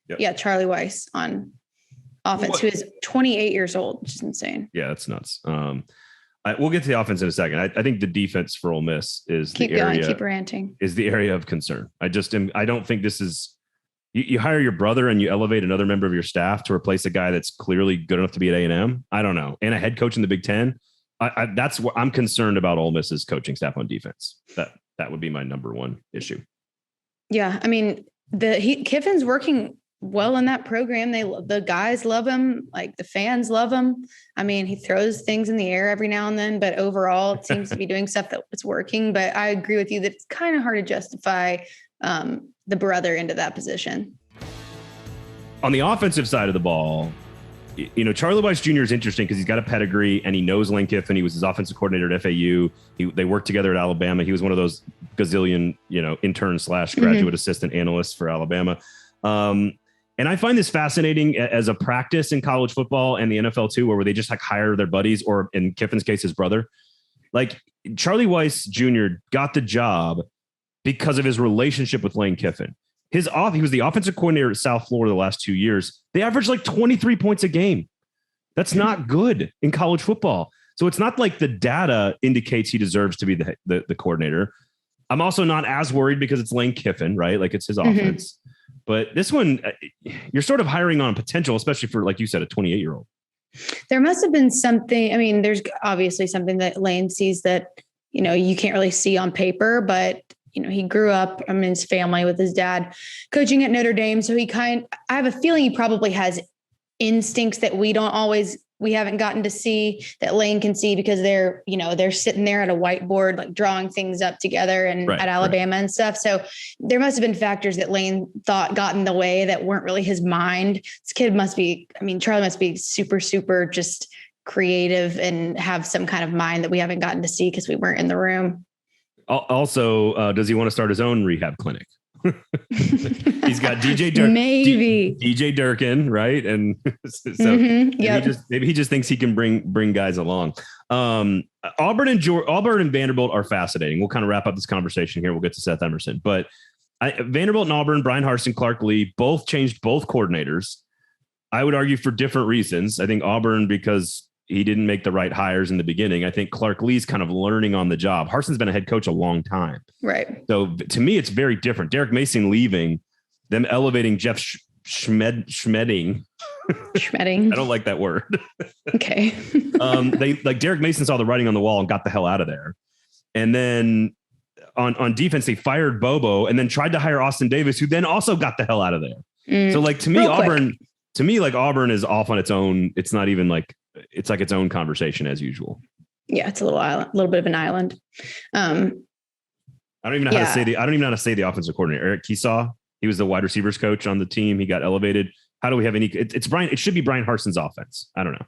Yep. Yeah, Charlie Weiss on offense, who is 28 years old, which is insane. Yeah, that's nuts. We'll get to the offense in a second. I think the defense for Ole Miss is keep ranting. Is the area of concern. I don't think this is. You hire your brother and you elevate another member of your staff to replace a guy that's clearly good enough to be at A&M. I don't know, and a head coach in the Big Ten. That's what I'm concerned about. Ole Miss's coaching staff on defense. That would be my number one issue. Yeah, I mean, Kiffin's working well in that program. The guys love him, like the fans love him. I mean, he throws things in the air every now and then, but overall, it seems to be doing stuff that's working. But I agree with you that it's kind of hard to justify the brother into that position. On the offensive side of the ball, Charlie Weiss Jr. is interesting because he's got a pedigree and he knows Lane Kiffin. He was his offensive coordinator at FAU. They worked together at Alabama. He was one of those gazillion, intern/graduate assistant analysts for Alabama. And I find this fascinating as a practice in college football and the NFL too, where they just like hire their buddies, or in Kiffin's case, his brother. Like Charlie Weiss Jr. got the job because of his relationship with Lane Kiffin. He was the offensive coordinator at South Florida the last 2 years. They averaged like 23 points a game. That's not good in college football. So it's not like the data indicates he deserves to be the coordinator. I'm also not as worried because it's Lane Kiffin, right? Like it's his offense. But this one, you're sort of hiring on potential, especially for, like you said, a 28-year-old. There must have been something. I mean, there's obviously something that Lane sees that, you can't really see on paper, but he grew up, his family with his dad coaching at Notre Dame. So I have a feeling he probably has instincts that we haven't gotten to see, that Lane can see, because they're sitting there at a whiteboard, like drawing things up together and at Alabama and stuff. So there must've been factors that Lane thought got in the way that weren't really his mind. This kid Charlie must be super, super just creative and have some kind of mind that we haven't gotten to see because we weren't in the room. Also, does he want to start his own rehab clinic? He's got DJ Durkin, DJ Durkin, right? And so maybe he just thinks he can bring guys along. Auburn and Vanderbilt are fascinating. We'll kind of wrap up this conversation here. We'll get to Seth Emerson, but Vanderbilt and Auburn, Brian Harsin, Clark Lee, both changed both coordinators. I would argue for different reasons. I think Auburn because he didn't make the right hires in the beginning. I think Clark Lee's kind of learning on the job. Harsin's been a head coach a long time. Right. So to me, it's very different. Derek Mason leaving, them elevating Jeff Schmedding. I don't like that word. Okay. Derek Mason saw the writing on the wall and got the hell out of there. And then on defense, they fired Bobo and then tried to hire Austin Davis, who then also got the hell out of there. So like, to me, Auburn is off on its own. It's not even like, it's like its own conversation as usual. Yeah, it's a little bit of an island. I don't even know how to say the offensive coordinator. Eric Keesaw, he was the wide receivers coach on the team. He got elevated. How do we have any? It's Brian. It should be Brian Harsin's offense. I don't know.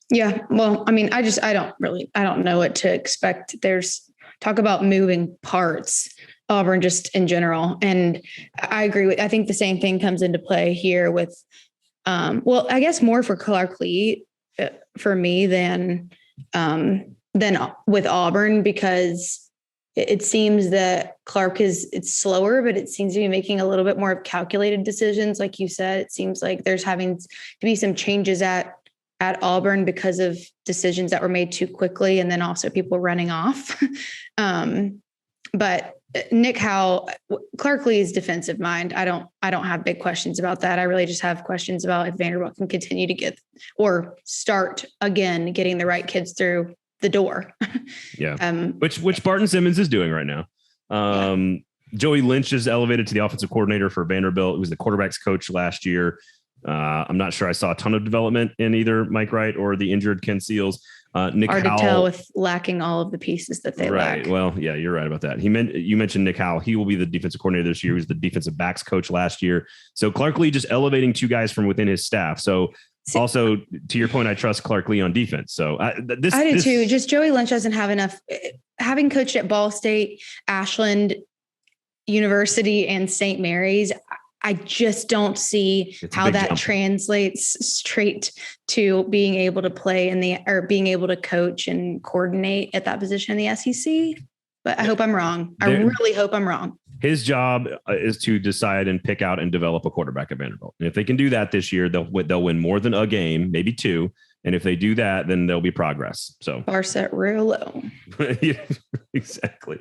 Yeah, well, I mean, I don't know what to expect. There's talk about moving parts. Auburn just in general, and I agree I think the same thing comes into play here with. I guess more for Clark Lee. For me than with Auburn, because it seems that Clark it's slower, but it seems to be making a little bit more of calculated decisions. Like you said, it seems like there's having to be some changes at Auburn because of decisions that were made too quickly. And then also people running off. But Nick Howell, Clark Lee's defensive mind, I don't have big questions about that. I really just have questions about if Vanderbilt can continue to start again, getting the right kids through the door. Yeah. Which Barton Simmons is doing right now. Joey Lynch is elevated to the offensive coordinator for Vanderbilt. He was the quarterback's coach last year. I'm not sure I saw a ton of development in either Mike Wright or the injured Ken Seals. Nick Howell, to tell with lacking all of the pieces that they lack. Well, yeah, you're right about that. You mentioned Nick Howell. He will be the defensive coordinator this year. He was the defensive backs coach last year. So Clark Lee just elevating two guys from within his staff. So also to your point, I trust Clark Lee on defense. So I do too. Just Joey Lynch doesn't have enough. Having coached at Ball State, Ashland University, and St. Mary's, I just don't see how that translates straight to being able to play or being able to coach and coordinate at that position in the SEC. But I hope I'm wrong. I really hope I'm wrong. His job is to decide and pick out and develop a quarterback at Vanderbilt. And if they can do that this year, they'll win more than a game, maybe two. And if they do that, then there'll be progress. So bar set real low. Yeah, exactly.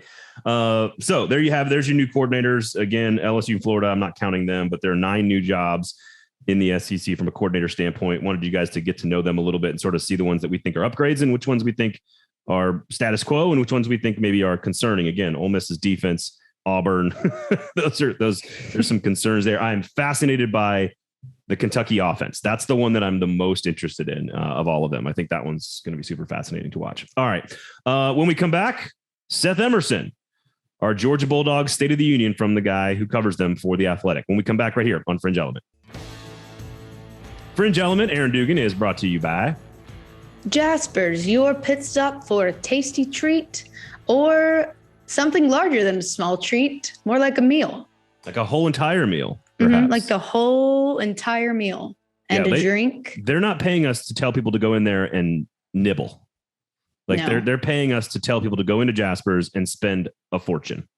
So there you have, there's your new coordinators. Again, LSU, Florida, I'm not counting them, but there are 9 new jobs in the SEC from a coordinator standpoint. Wanted you guys to get to know them a little bit and sort of see the ones that we think are upgrades and which ones we think are status quo and which ones we think maybe are concerning. Again, Ole Miss's defense, Auburn, there's some concerns there. I'm fascinated by the Kentucky offense. That's the one that I'm the most interested in of all of them. I think that one's going to be super fascinating to watch. All right. When we come back, Seth Emerson, our Georgia Bulldogs State of the Union from the guy who covers them for The Athletic. When we come back right here on Fringe Element. Fringe Element, Erin Dugan, is brought to you by Jasper's, your pit stop for a tasty treat or something larger than a small treat, more like a meal. Like a whole entire meal, perhaps. Like the whole entire meal and a drink. They're not paying us to tell people to go in there and nibble. Like they're paying us to tell people to go into Jasper's and spend a fortune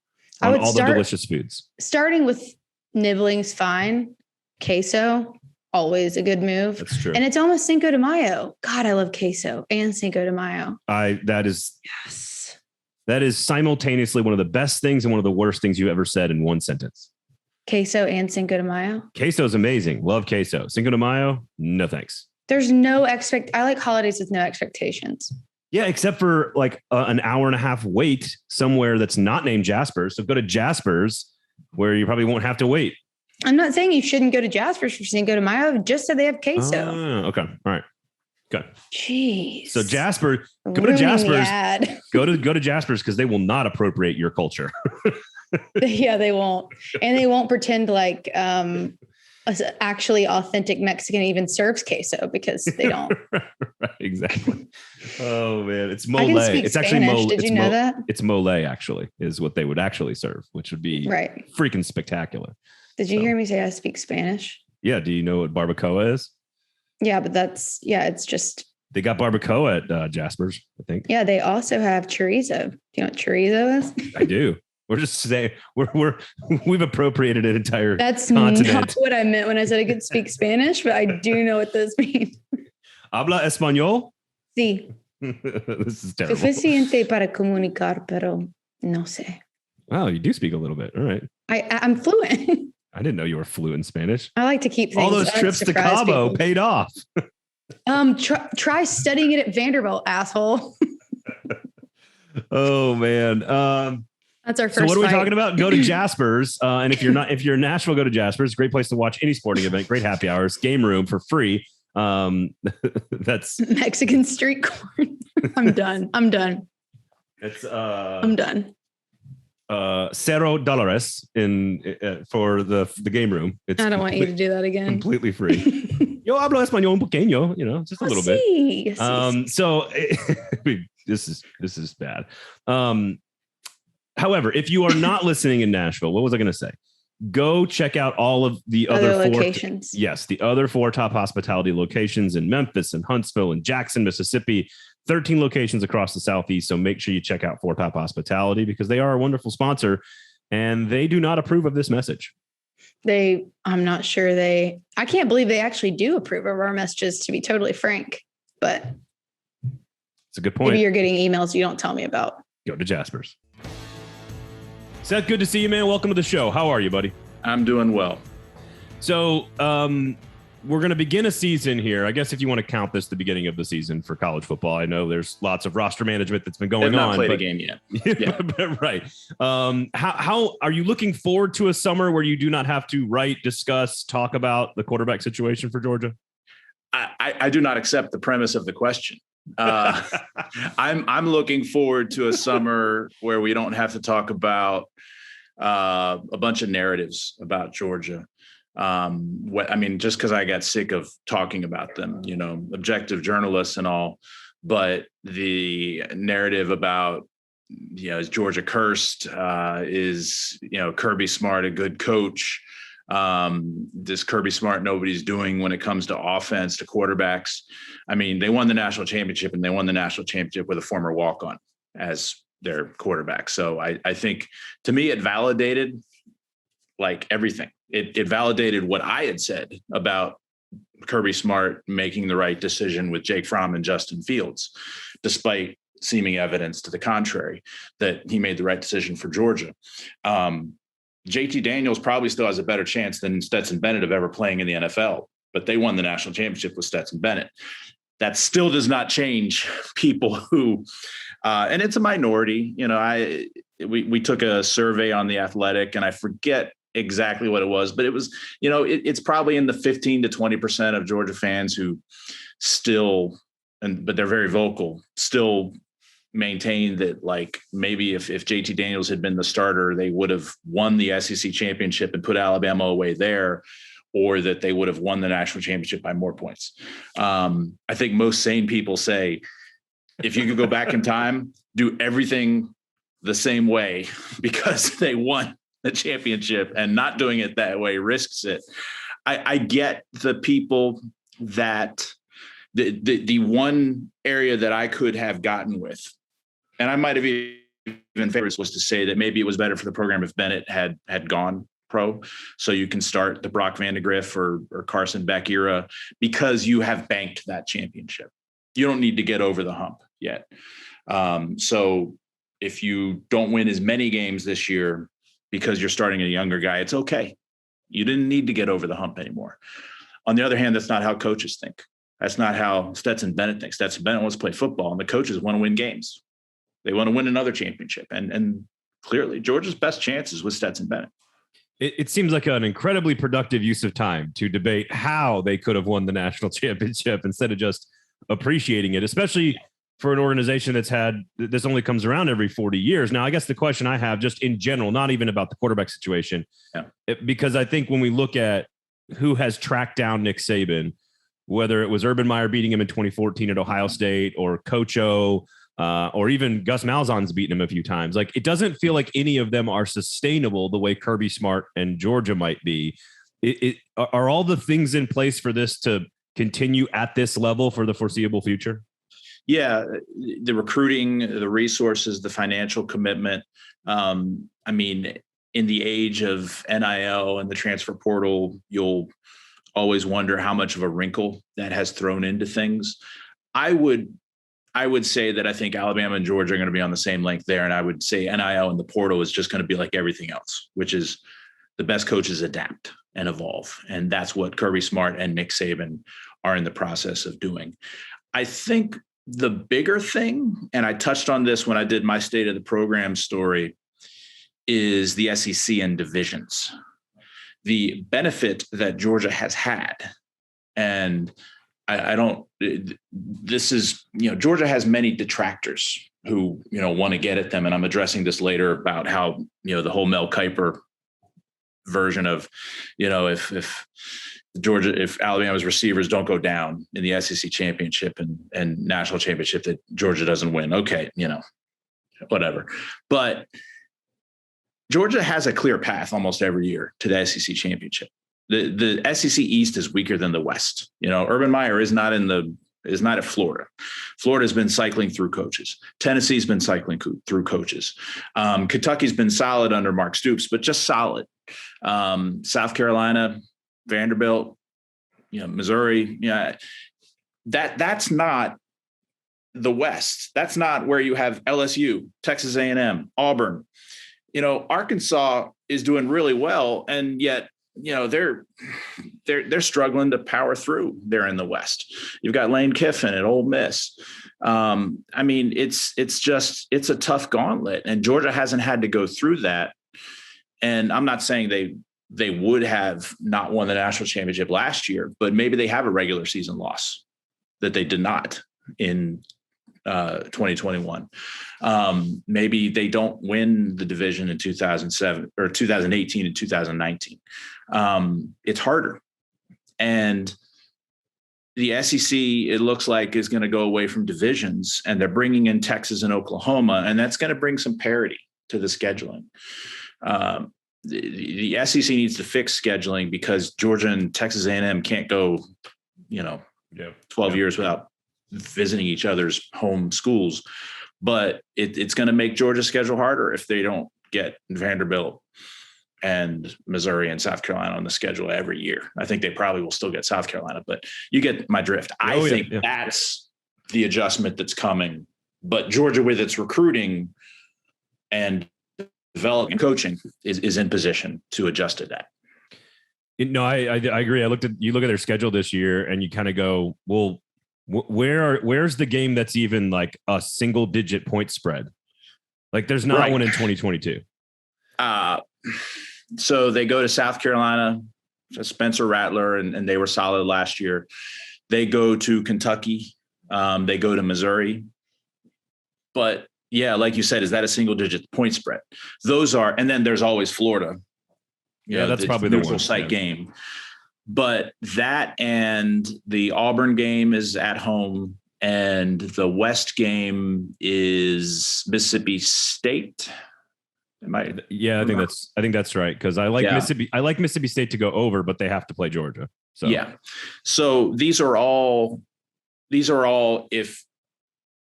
on all the delicious foods. Starting with nibbling's fine. Queso, always a good move. That's true. And it's almost Cinco de Mayo. God, I love queso and Cinco de Mayo. That is simultaneously one of the best things and one of the worst things you ever said in one sentence. Queso and Cinco de Mayo. Queso is amazing. Love queso. Cinco de Mayo, no thanks. There's no I like holidays with no expectations. Yeah, except for like an hour and a half wait somewhere that's not named Jasper's. So go to Jasper's where you probably won't have to wait. I'm not saying you shouldn't go to Jasper's for Cinco de Mayo. Just said they have queso. Okay. All right. Good. Jeez. So Jasper, go to Jasper's. Go to Jasper's because they will not appropriate your culture. Yeah, they won't. And they won't pretend like actually authentic Mexican even serves queso because they don't. Right, exactly. Oh man, it's mole. It's actually mole. Did you know that? It's mole actually is what they would actually serve, which would be freaking spectacular. Did you hear me say I speak Spanish? Yeah. Do you know what barbacoa is? Yeah, but it's just. They got barbacoa at Jasper's, I think. Yeah, they also have chorizo. Do you know what chorizo is? I do. We're just saying we've appropriated an entire That's continent. Not what I meant when I said I could speak Spanish, but I do know what those mean. Habla español? Sí. This is terrible. Suficiente para comunicar, pero no sé. Wow, you do speak a little bit. All right. I'm fluent. I didn't know you were fluent in Spanish. I like to keep things. All those trips to Cabo paid off. Try studying it at Vanderbilt, asshole. Oh man. That's our first. So what are we talking about? Go to Jasper's. And if you're in Nashville, go to Jasper's. Great place to watch any sporting event. Great happy hours, game room for free. That's Mexican street corn. I'm done. It's I'm done. $0 in for the game room. I don't want you to do that again. Completely free. Yo hablo español un pequeño, just a little bit. So this is bad. However, if you are not listening in Nashville, what was I going to say? Go check out all of the other four locations. Yes, the other 4 top hospitality locations in Memphis and Huntsville and Jackson, Mississippi. 13 locations across the Southeast. So make sure you check out 4 Top Hospitality because they are a wonderful sponsor and they do not approve of this message. I'm not sure I can't believe they actually do approve of our messages, to be totally frank, but it's a good point. Maybe you're getting emails you don't tell me about. Go to Jasper's. Seth, good to see you, man. Welcome to the show. How are you, buddy? I'm doing well. So, we're going to begin a season here. I guess if you want to count this the beginning of the season for college football, I know there's lots of roster management that's been going on. They've not played a game yet. Yeah. Right. How are you looking forward to a summer where you do not have to write, discuss, talk about the quarterback situation for Georgia? I do not accept the premise of the question. I'm looking forward to a summer where we don't have to talk about a bunch of narratives about Georgia. Just because I got sick of talking about them, objective journalists and all, but the narrative about, is Georgia cursed? Is Kirby Smart a good coach? Does Kirby Smart nobody's doing when it comes to offense, to quarterbacks? I mean, they won the national championship and they won the national championship with a former walk-on as their quarterback. So I think to me, it validated like everything. It validated what I had said about Kirby Smart making the right decision with Jake Fromm and Justin Fields, despite seeming evidence to the contrary, that he made the right decision for Georgia. JT Daniels probably still has a better chance than Stetson Bennett of ever playing in the NFL, but they won the national championship with Stetson Bennett. That still does not change people who, and it's a minority. We took a survey on The Athletic, and I forget exactly what it was, but it was, it's probably in the 15 to 20% of Georgia fans who still, but they're very vocal, still maintain that like maybe if JT Daniels had been the starter, they would have won the SEC championship and put Alabama away there. or that they would have won the national championship by more points. I think most sane people say, if you could go back in time, do everything the same way because they won the championship, and not doing it that way risks it. I get the people that the one area that I could have gotten with, and I might have even favored, was to say that maybe it was better for the program if Bennett had gone pro. So you can start the Brock Vandegrift or Carson Beck era because you have banked that championship. You don't need to get over the hump yet. So if you don't win as many games this year because you're starting a younger guy, it's okay. You didn't need to get over the hump anymore. On the other hand, that's not how coaches think. That's not how Stetson Bennett thinks. Stetson Bennett wants to play football, and the coaches want to win games. They want to win another championship. And clearly, Georgia's best chance is with Stetson Bennett. It seems like an incredibly productive use of time to debate how they could have won the national championship instead of just appreciating it, especially for an organization that's had, this only comes around every 40 years. Now, I guess the question I have just in general, not even about the quarterback situation, because I think when we look at who has tracked down Nick Saban, whether it was Urban Meyer beating him in 2014 at Ohio State or Coach O, or even Gus Malzahn's beaten him a few times, like it doesn't feel like any of them are sustainable the way Kirby Smart and Georgia might be. Are all the things in place for this to continue at this level for the foreseeable future? Yeah, the recruiting, the resources, the financial commitment. I mean, in the age of NIL and the transfer portal, you'll always wonder how much of a wrinkle that has thrown into things. I would say that I think Alabama and Georgia are going to be on the same length there. And I would say NIL and the portal is just going to be like everything else, which is the best coaches adapt and evolve. And that's what Kirby Smart and Nick Saban are in the process of doing. I think the bigger thing, and I touched on this when I did my State of the Program story, is the SEC and divisions. The benefit that Georgia has had, and Georgia has many detractors who, want to get at them. And I'm addressing this later about how, the whole Mel Kiper version of, if Alabama's receivers don't go down in the SEC championship and national championship, that Georgia doesn't win. Okay. Whatever. But Georgia has a clear path almost every year to the SEC championship. The SEC East is weaker than the West. Urban Meyer is not at Florida. Florida's been cycling through coaches. Tennessee's been cycling through coaches. Kentucky's been solid under Mark Stoops, but just solid. South Carolina, Vanderbilt, Missouri, that's not the West. That's not where you have LSU, Texas A&M, Auburn. Arkansas is doing really well, and yet they're struggling to power through there in the West. You've got Lane Kiffin at Ole Miss. I mean, it's a tough gauntlet, and Georgia hasn't had to go through that. And I'm not saying they would have not won the national championship last year, but maybe they have a regular season loss that they did not in 2021. Maybe they don't win the division in 2007 or 2018 and 2019. It's harder. And the SEC, it looks like, is going to go away from divisions, and they're bringing in Texas and Oklahoma, and that's going to bring some parity to the scheduling. The SEC needs to fix scheduling because Georgia and Texas A&M can't go, 12 years without visiting each other's home schools. But it's going to make Georgia's schedule harder if they don't get Vanderbilt and Missouri and South Carolina on the schedule every year. I think they probably will still get South Carolina, but you get my drift. I think that's the adjustment that's coming. But Georgia, with its recruiting and development coaching, is in position to adjust to that. No, I agree. You look at their schedule this year and you kind of go, well, where's the game that's even like a single digit point spread? Like there's not one in 2022. So they go to South Carolina, Spencer Rattler, and they were solid last year. They go to Kentucky. They go to Missouri. But yeah, like you said, is that a single digit point spread? Those are, and then there's always Florida. That's probably the neutral one site game. But that and the Auburn game is at home, and the West game is Mississippi State. I think that's right. Cause I like Mississippi State to go over, but they have to play Georgia. So, yeah. So these are all if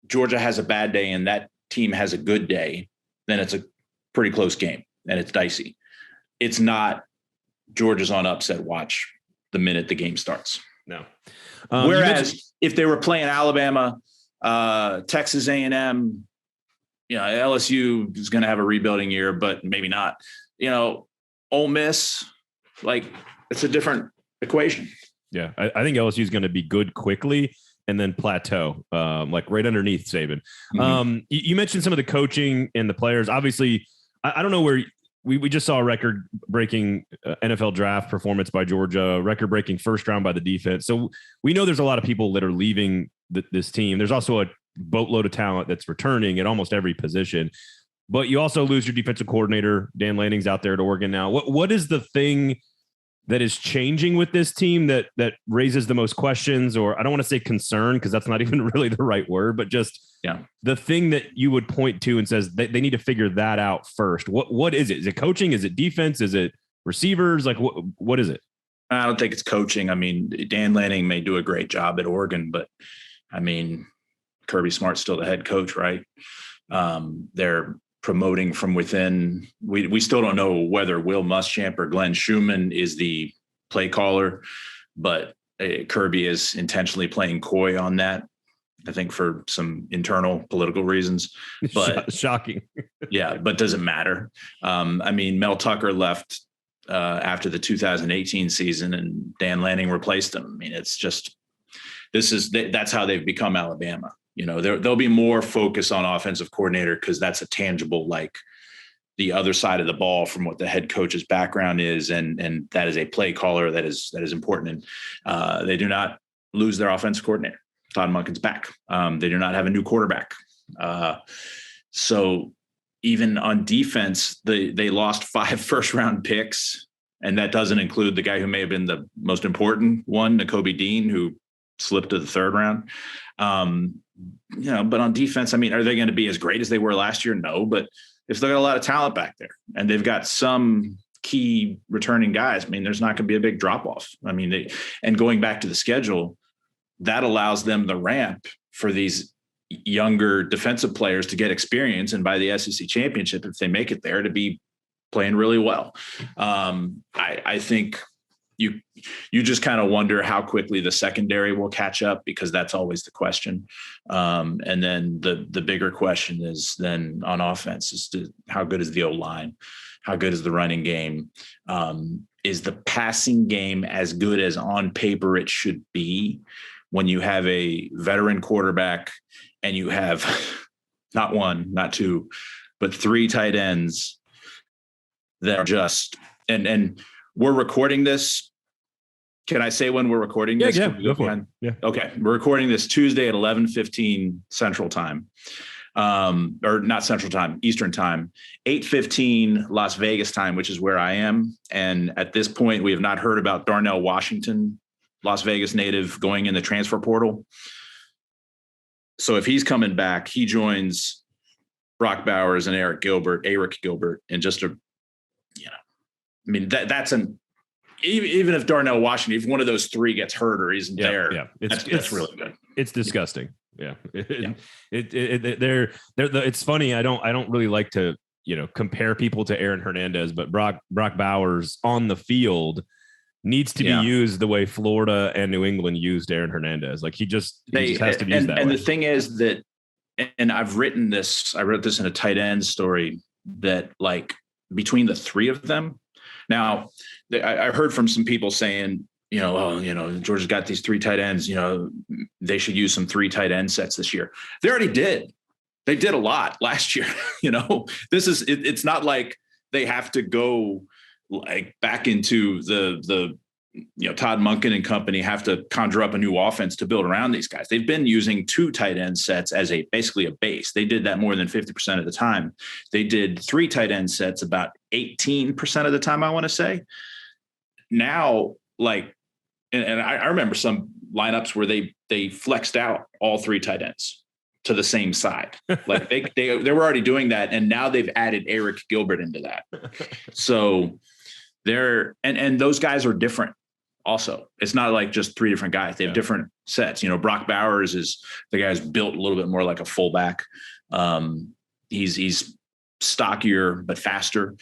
Georgia has a bad day and that team has a good day, then it's a pretty close game and it's dicey. It's not Georgia's on upset watch the minute the game starts. No. Whereas if they were playing Alabama, Texas A&M, LSU is going to have a rebuilding year, but maybe not. Ole Miss, it's a different equation. Yeah, I think LSU is going to be good quickly and then plateau, right underneath Saban. Mm-hmm. You mentioned some of the coaching and the players. Obviously, I don't know where we just saw a record-breaking NFL draft performance by Georgia, record-breaking first round by the defense. So we know there's a lot of people that are leaving this team. There's also a boatload of talent that's returning at almost every position. But you also lose your defensive coordinator. Dan Lanning's out there at Oregon now. What is the thing that is changing with this team that raises the most questions, or I don't want to say concern because that's not even really the right word, but just the thing that you would point to and says they need to figure that out first? What is it? Is it coaching? Is it defense? Is it receivers? What is it? I don't think it's coaching. I mean, Dan Lanning may do a great job at Oregon, but I mean, Kirby Smart's still the head coach, right? They're promoting from within. We still don't know whether Will Muschamp or Glenn Schumann is the play caller, but Kirby is intentionally playing coy on that, I think, for some internal political reasons. But shocking. Yeah, but doesn't matter. Mel Tucker left after the 2018 season, and Dan Lanning replaced him. I mean, it's just that's how they've become Alabama. There'll be more focus on offensive coordinator because that's a tangible, the other side of the ball from what the head coach's background is. And that is a play caller that is important. And they do not lose their offensive coordinator. Todd Monken's back. They do not have a new quarterback. So even on defense, they lost 5 first-round picks, and that doesn't include the guy who may have been the most important one, Nakobe Dean, who slipped to the 3rd round. But on defense, are they going to be as great as they were last year? No, but if they've got a lot of talent back there and they've got some key returning guys, there's not going to be a big drop off. And going back to the schedule, that allows them the ramp for these younger defensive players to get experience. And by the SEC championship, if they make it there, to be playing really well. I think you just kind of wonder how quickly the secondary will catch up, because that's always the question. And then the bigger question is then on offense is how good is the O-line? How good is the running game? Is the passing game as good as on paper it should be when you have a veteran quarterback and you have not 1, not 2, but 3 tight ends that are just, and we're recording this. Can I say when we're recording this? Yeah, go for it. Yeah. Okay. We're recording this Tuesday at 11:15 Central Time. Or not Central Time, Eastern Time, 8:15 Las Vegas time, which is where I am. And at this point, we have not heard about Darnell Washington, Las Vegas native, going in the transfer portal. So if he's coming back, he joins Brock Bowers and Eric Gilbert in just that's even if Darnell Washington, if one of those 3 gets hurt or isn't there, that's really good. It's disgusting. Yeah. It's funny. I don't really like to, compare people to Aaron Hernandez, but Brock Bowers on the field needs to be used the way Florida and New England used Aaron Hernandez. He just has to be used that way. And the thing is that, and I wrote this in a tight end story, that between the 3 of them, now I heard from some people saying, Georgia's got these 3 tight ends, they should use some 3 tight end sets this year. They already did. They did a lot last year. It's not like they have to go back into the Todd Monken and company have to conjure up a new offense to build around these guys. They've been using 2 tight end sets as basically a base. They did that more than 50% of the time. They did 3 tight end sets about 18% of the time, I want to say. Now, and I remember some lineups where they flexed out all three tight ends to the same side. Like they were already doing that. And now they've added Eric Gilbert into that. So and those guys are different also. It's not like just three different guys. They have different sets. Brock Bowers is the guy's built a little bit more like a fullback. He's stockier, but faster.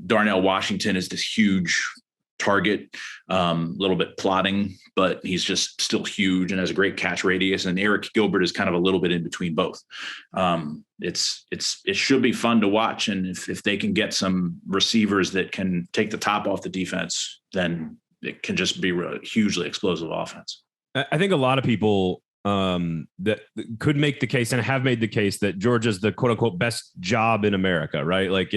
Darnell Washington is this huge target, a little bit plodding, but he's just still huge and has a great catch radius. And Eric Gilbert is kind of a little bit in between both. It should be fun to watch. And if they can get some receivers that can take the top off the defense, then it can just be a hugely explosive offense. I think a lot of people that could make the case and have made the case that Georgia's the quote unquote best job in America, right? Like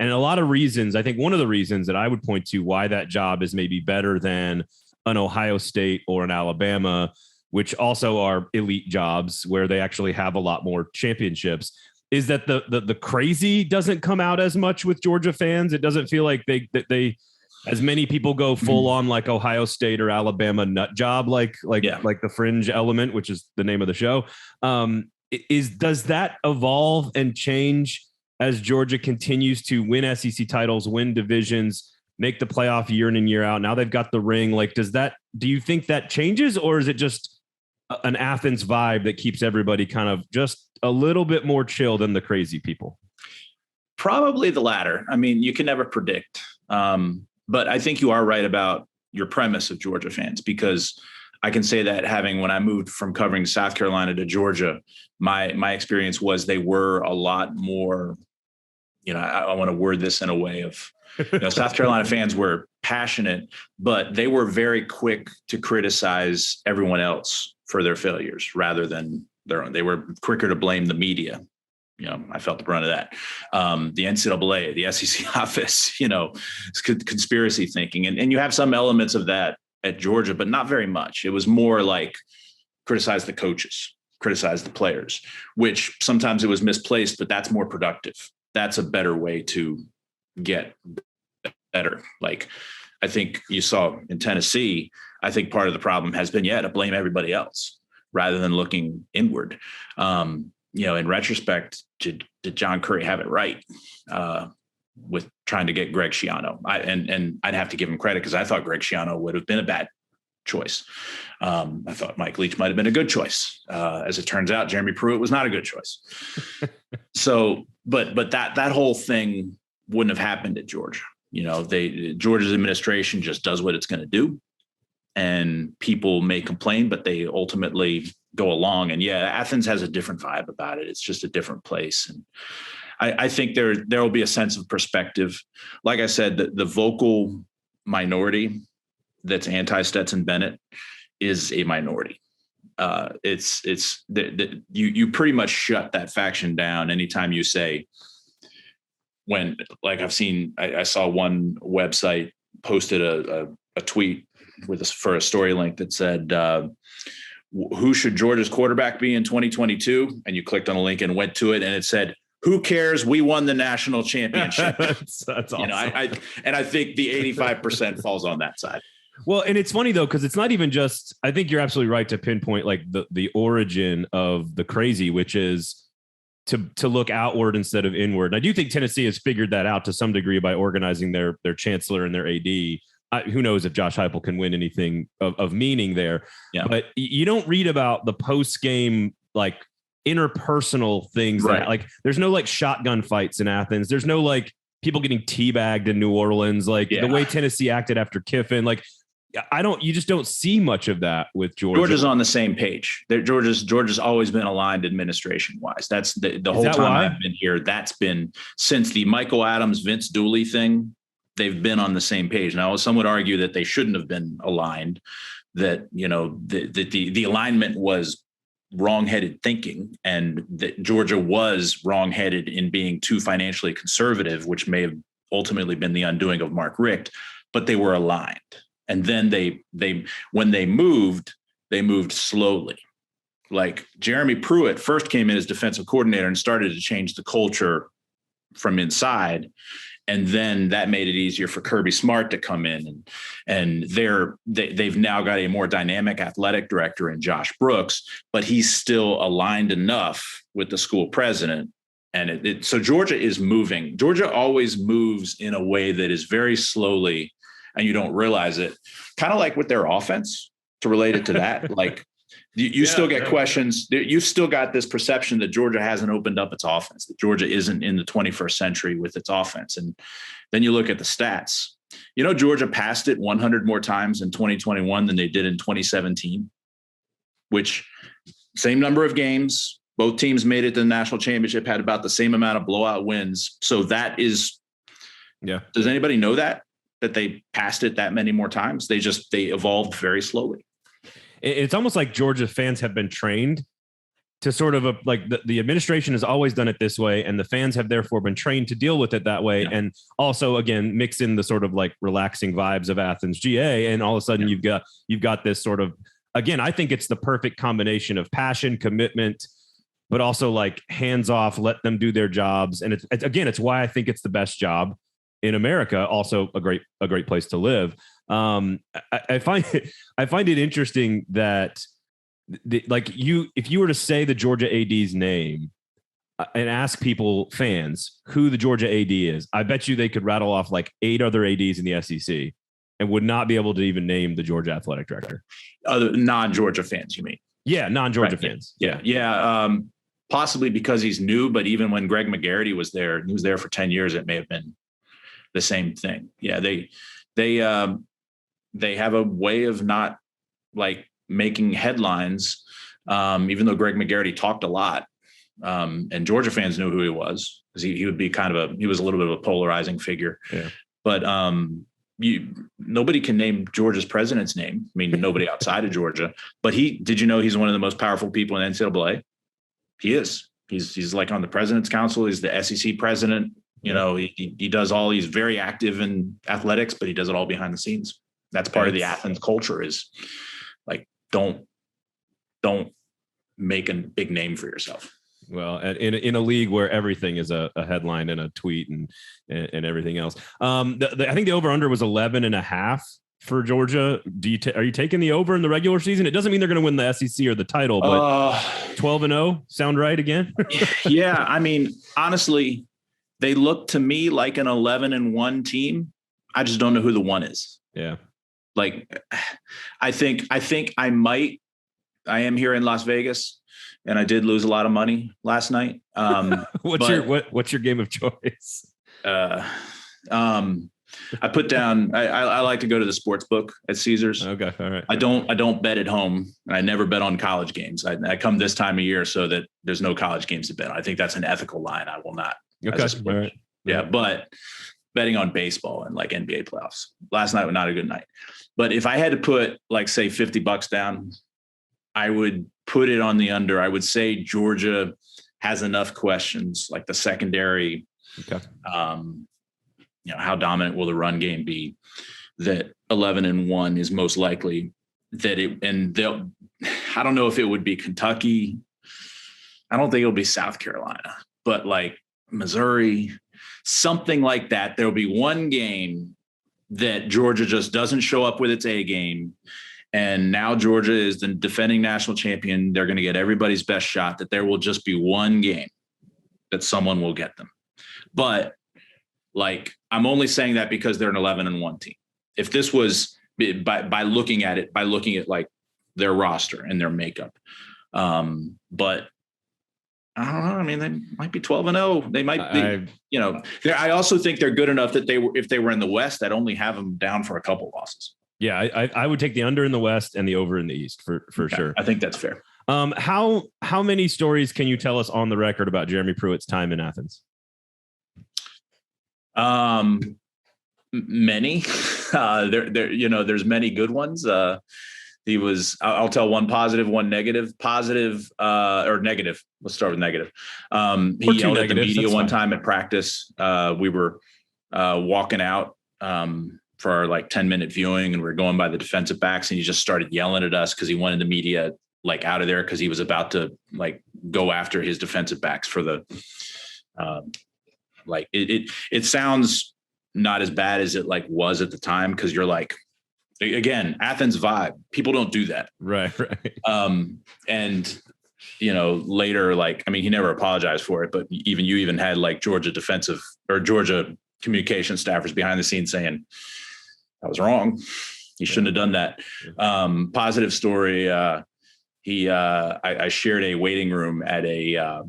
and a lot of reasons, I think one of the reasons that I would point to why that job is maybe better than an Ohio State or an Alabama, which also are elite jobs where they actually have a lot more championships, is that the crazy doesn't come out as much with Georgia fans. It doesn't feel like they as many people go full on like Ohio State or Alabama nut job, like the Fringe Element, which is the name of the show. Does that evolve and change as Georgia continues to win SEC titles, win divisions, make the playoff year in and year out? Now they've got the ring. Like, do you think that changes, or is it just an Athens vibe that keeps everybody kind of just a little bit more chill than the crazy people? Probably the latter. I mean, you can never predict. But I think you are right about your premise of Georgia fans, because I can say that when I moved from covering South Carolina to Georgia, my experience was they were a lot more, I want to word this in a way of, South Carolina fans were passionate, but they were very quick to criticize everyone else for their failures rather than their own. They were quicker to blame the media. I felt the brunt of that. The NCAA, the SEC office, conspiracy thinking. And you have some elements of that at Georgia, but not very much. It was more like criticize the coaches, criticize the players, which sometimes it was misplaced, but that's more productive. That's a better way to get better. Like, I think you saw in Tennessee, I think part of the problem has been, to blame everybody else rather than looking inward. In retrospect, did John Curry have it right with trying to get Greg Schiano? And I'd have to give him credit because I thought Greg Schiano would have been a bad choice. I thought Mike Leach might have been a good choice. As it turns out, Jeremy Pruitt was not a good choice. So, but that whole thing wouldn't have happened at Georgia. Georgia's administration just does what it's going to do. And people may complain, but they ultimately go along. And Athens has a different vibe about it. It's just a different place. And I think there will be a sense of perspective. Like I said, the vocal minority that's anti-Stetson Bennett is a minority. You pretty much shut that faction down anytime you say, I saw one website posted a tweet for a story link that said, who should Georgia's quarterback be in 2022? And you clicked on the link and went to it, and it said, who cares? We won the national championship. That's awesome. I think the 85% falls on that side. Well, and it's funny though, because it's not even just, I think you're absolutely right to pinpoint like the origin of the crazy, which is to look outward instead of inward. And I do think Tennessee has figured that out to some degree by organizing their chancellor and their AD. Who knows if Josh Heupel can win anything of meaning there, but you don't read about the post-game, like interpersonal things, right? That, like there's no like shotgun fights in Athens. There's no like people getting teabagged in New Orleans, like the way Tennessee acted after Kiffin, like you just don't see much of that with Georgia. Georgia's on the same page. Georgia's always been aligned administration wise. That's the whole time I've been here. That's been since the Michael Adams, Vince Dooley thing. They've been on the same page. Now, some would argue that they shouldn't have been aligned, that, the alignment was wrong-headed thinking, and that Georgia was wrong-headed in being too financially conservative, which may have ultimately been the undoing of Mark Richt, but they were aligned. And then when they moved slowly. Like Jeremy Pruitt first came in as defensive coordinator and started to change the culture from inside. And then that made it easier for Kirby Smart to come in, and they've now got a more dynamic athletic director in Josh Brooks, but he's still aligned enough with the school president. And so Georgia is moving. Georgia always moves in a way that is very slowly, and you don't realize it, kind of like with their offense, to relate it to that. Like you still get questions. You've still got this perception that Georgia hasn't opened up its offense, that Georgia isn't in the 21st century with its offense. And then you look at the stats. Georgia passed it 100 more times in 2021 than they did in 2017, which same number of games. Both teams made it to the national championship, had about the same amount of blowout wins. So that is, does anybody know that they passed it that many more times? They evolved very slowly. It's almost like Georgia fans have been trained to sort of the administration has always done it this way, and the fans have therefore been trained to deal with it that way. Yeah. And also, again, mix in the sort of like relaxing vibes of Athens GA, and all of a sudden you've got this sort of, again, I think it's the perfect combination of passion, commitment, but also like hands off, let them do their jobs. And it's why I think it's the best job in America. Also a great place to live. I find it interesting that if you were to say the Georgia AD's name and ask fans who the Georgia AD is, I bet you they could rattle off like 8 other ADs in the SEC and would not be able to even name the Georgia athletic director. Other non-Georgia fans, you mean? Yeah. Non-Georgia fans. Yeah. Possibly because he's new, but even when Greg McGarity was there, he was there for 10 years, it may have been the same thing. Yeah. They have a way of not like making headlines, even though Greg McGarity talked a lot, and Georgia fans knew who he was, because he would be he was a little bit of a polarizing figure. Yeah. But nobody can name Georgia's president's name. I mean, nobody outside of Georgia. But did you know he's one of the most powerful people in NCAA? He is. He's like on the president's council. He's the SEC president. He does all. He's very active in athletics, but he does it all behind the scenes. That's part of the Athens culture, is like, don't make a big name for yourself. Well, in a league where everything is a headline and a tweet and everything else. I think the over under was 11.5 for Georgia. Are you taking the over in the regular season? It doesn't mean they're going to win the SEC or the title, but 12-0 sound right again? Yeah. I mean, honestly, they look to me like an 11-1 team. I just don't know who the one is. Yeah. Like, I think I am here in Las Vegas, and I did lose a lot of money last night. What's your game of choice? I put down, I like to go to the sports book at Caesars. Okay. All right. I don't bet at home, and I never bet on college games. I come this time of year so that there's no college games to bet on. I think that's an ethical line. I will not. Okay. All right. Yeah. But betting on baseball and like NBA playoffs last night was not a good night. But if I had to put like, say, $50 down, I would put it on the under. I would say Georgia has enough questions, like the secondary. Okay. How dominant will the run game be, that 11-1 is most likely that I don't know if it would be Kentucky. I don't think it'll be South Carolina, but like Missouri, something like that. There'll be one game that Georgia just doesn't show up with its A game. And now Georgia is the defending national champion. They're going to get everybody's best shot, that there will just be one game that someone will get them. But like, I'm only saying that because they're an 11-1 team. If this was by looking at like their roster and their makeup. But I don't know. I mean, they might be 12-0. They might be, I also think they're good enough that if they were in the West, I'd only have them down for a couple losses. Yeah. I would take the under in the West and the over in the East for sure. I think that's fair. How many stories can you tell us on the record about Jeremy Pruitt's time in Athens? Many. There's many good ones. I'll tell one positive, one negative. Positive or negative. Let's start with negative. He yelled at the media one time at practice. We were walking out for our like 10-minute viewing, and we were going by the defensive backs, and he just started yelling at us because he wanted the media like out of there, because he was about to like go after his defensive backs for the it sounds not as bad as it like was at the time. Cause you're like, again, Athens vibe. People don't do that. Right. And you know, later, like, I mean, he never apologized for it, but you even had like Georgia communication staffers behind the scenes saying that was wrong. You shouldn't have done that. Positive story. I shared a waiting room at a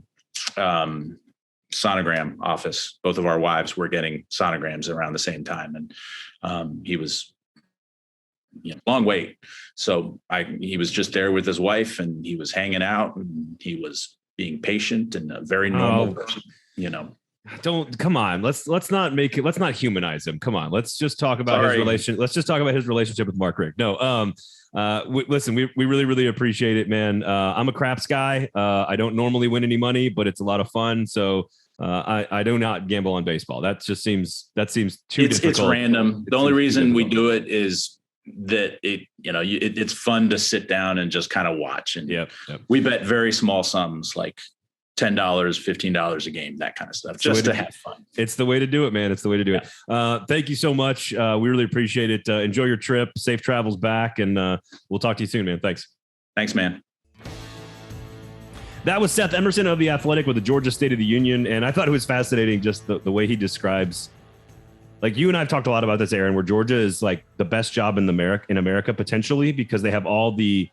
sonogram office. Both of our wives were getting sonograms around the same time. And he was, long wait. So he was just there with his wife, and he was hanging out, and he was being patient and a very normal person, Come on. Let's not humanize him. Come on. Let's just talk about his relation. Let's just talk about his relationship with Mark Richt. No, listen, we really, really appreciate it, man. I'm a craps guy. I don't normally win any money, but it's a lot of fun. So I do not gamble on baseball. That seems too difficult. It's random. The only reason we do it is that it's fun to sit down and just kind of watch. And yep. We bet very small sums, like $10, $15 a game, that kind of stuff, just to have fun. It's the way to do it, man. It's the way to do it. Thank you so much. We really appreciate it. Enjoy your trip. Safe travels back, and we'll talk to you soon, man. Thanks, man. That was Seth Emerson of The Athletic with the Georgia State of the Union. And I thought it was fascinating, just the way he describes, like, you and I have talked a lot about this, Erin, where Georgia is like the best job in America potentially, because they have all the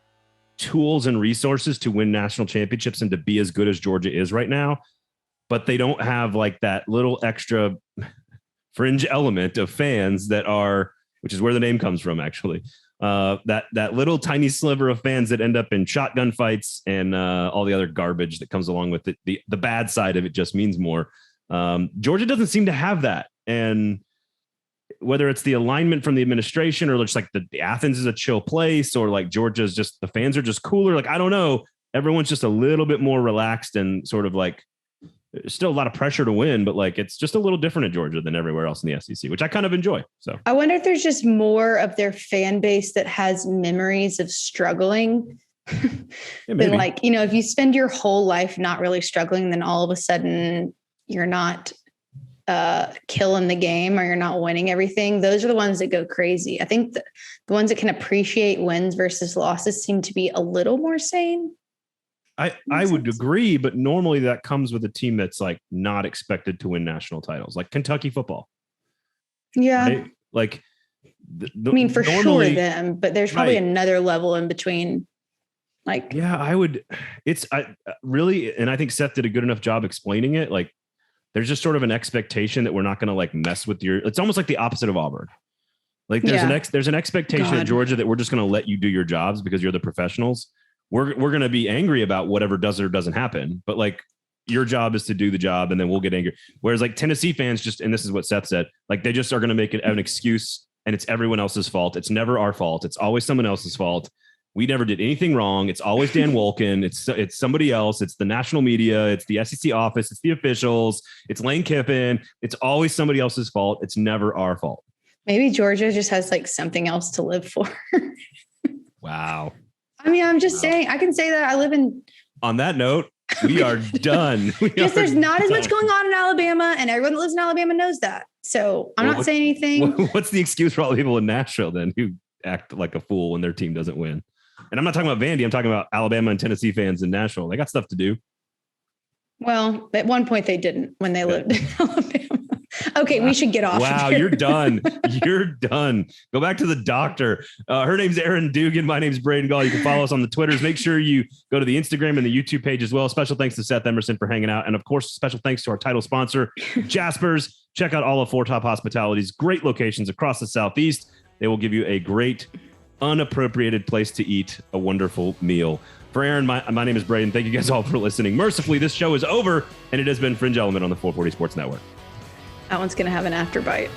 tools and resources to win national championships and to be as good as Georgia is right now. But they don't have like that little extra fringe element of fans which is where the name comes from, actually. That little tiny sliver of fans that end up in shotgun fights and all the other garbage that comes along with it. The bad side of it just means more. Georgia doesn't seem to have that. And whether it's the alignment from the administration or just like the Athens is a chill place, or like Georgia's just, the fans are just cooler. Like, I don't know. Everyone's just a little bit more relaxed and sort of like, there's still a lot of pressure to win, but like, it's just a little different in Georgia than everywhere else in the SEC, which I kind of enjoy. So I wonder if there's just more of their fan base that has memories of struggling than like, if you spend your whole life not really struggling, then all of a sudden you're not killing the game or you're not winning everything. Those are the ones that go crazy. I think the ones that can appreciate wins versus losses seem to be a little more sane. I would agree, but normally that comes with a team that's like not expected to win national titles, like Kentucky football. Yeah. Right? Like, for sure them, but there's probably another level in between. Like, yeah, I really, and I think Seth did a good enough job explaining it. Like, there's just sort of an expectation that we're not going to like mess with it's almost like the opposite of Auburn. Like there's an expectation at Georgia that we're just going to let you do your jobs because you're the professionals. We're going to be angry about whatever does or doesn't happen, but like, your job is to do the job, and then we'll get angry. Whereas like Tennessee fans and this is what Seth said, like they just are going to make an excuse, and it's everyone else's fault. It's never our fault. It's always someone else's fault. We never did anything wrong. It's always Dan Wolken. It's somebody else. It's the national media. It's the SEC office. It's the officials. It's Lane Kiffin. It's always somebody else's fault. It's never our fault. Maybe Georgia just has like something else to live for. Wow. I mean, I'm just saying, I can say that I live in. On that note, we are done. There's not as much going on in Alabama, and everyone that lives in Alabama knows that. So I'm not saying anything. What's the excuse for all the people in Nashville then who act like a fool when their team doesn't win? And I'm not talking about Vandy. I'm talking about Alabama and Tennessee fans in Nashville. They got stuff to do. Well, at one point they didn't when they lived in Alabama. Okay, we should get off. Wow, you're done. You're done. Go back to the doctor. Her name's Erin Dugan. My name's Braden Gall. You can follow us on the Twitters. Make sure you go to the Instagram and the YouTube page as well. Special thanks to Seth Emerson for hanging out. And of course, special thanks to our title sponsor, Jaspers. Check out all of Four Top Hospitality's great locations across the Southeast. They will give you a great, unappropriated place to eat a wonderful meal. For Erin, my name is Braden. Thank you guys all for listening. Mercifully, this show is over, and it has been Fringe Element on the 440 Sports Network. That one's going to have an afterbite.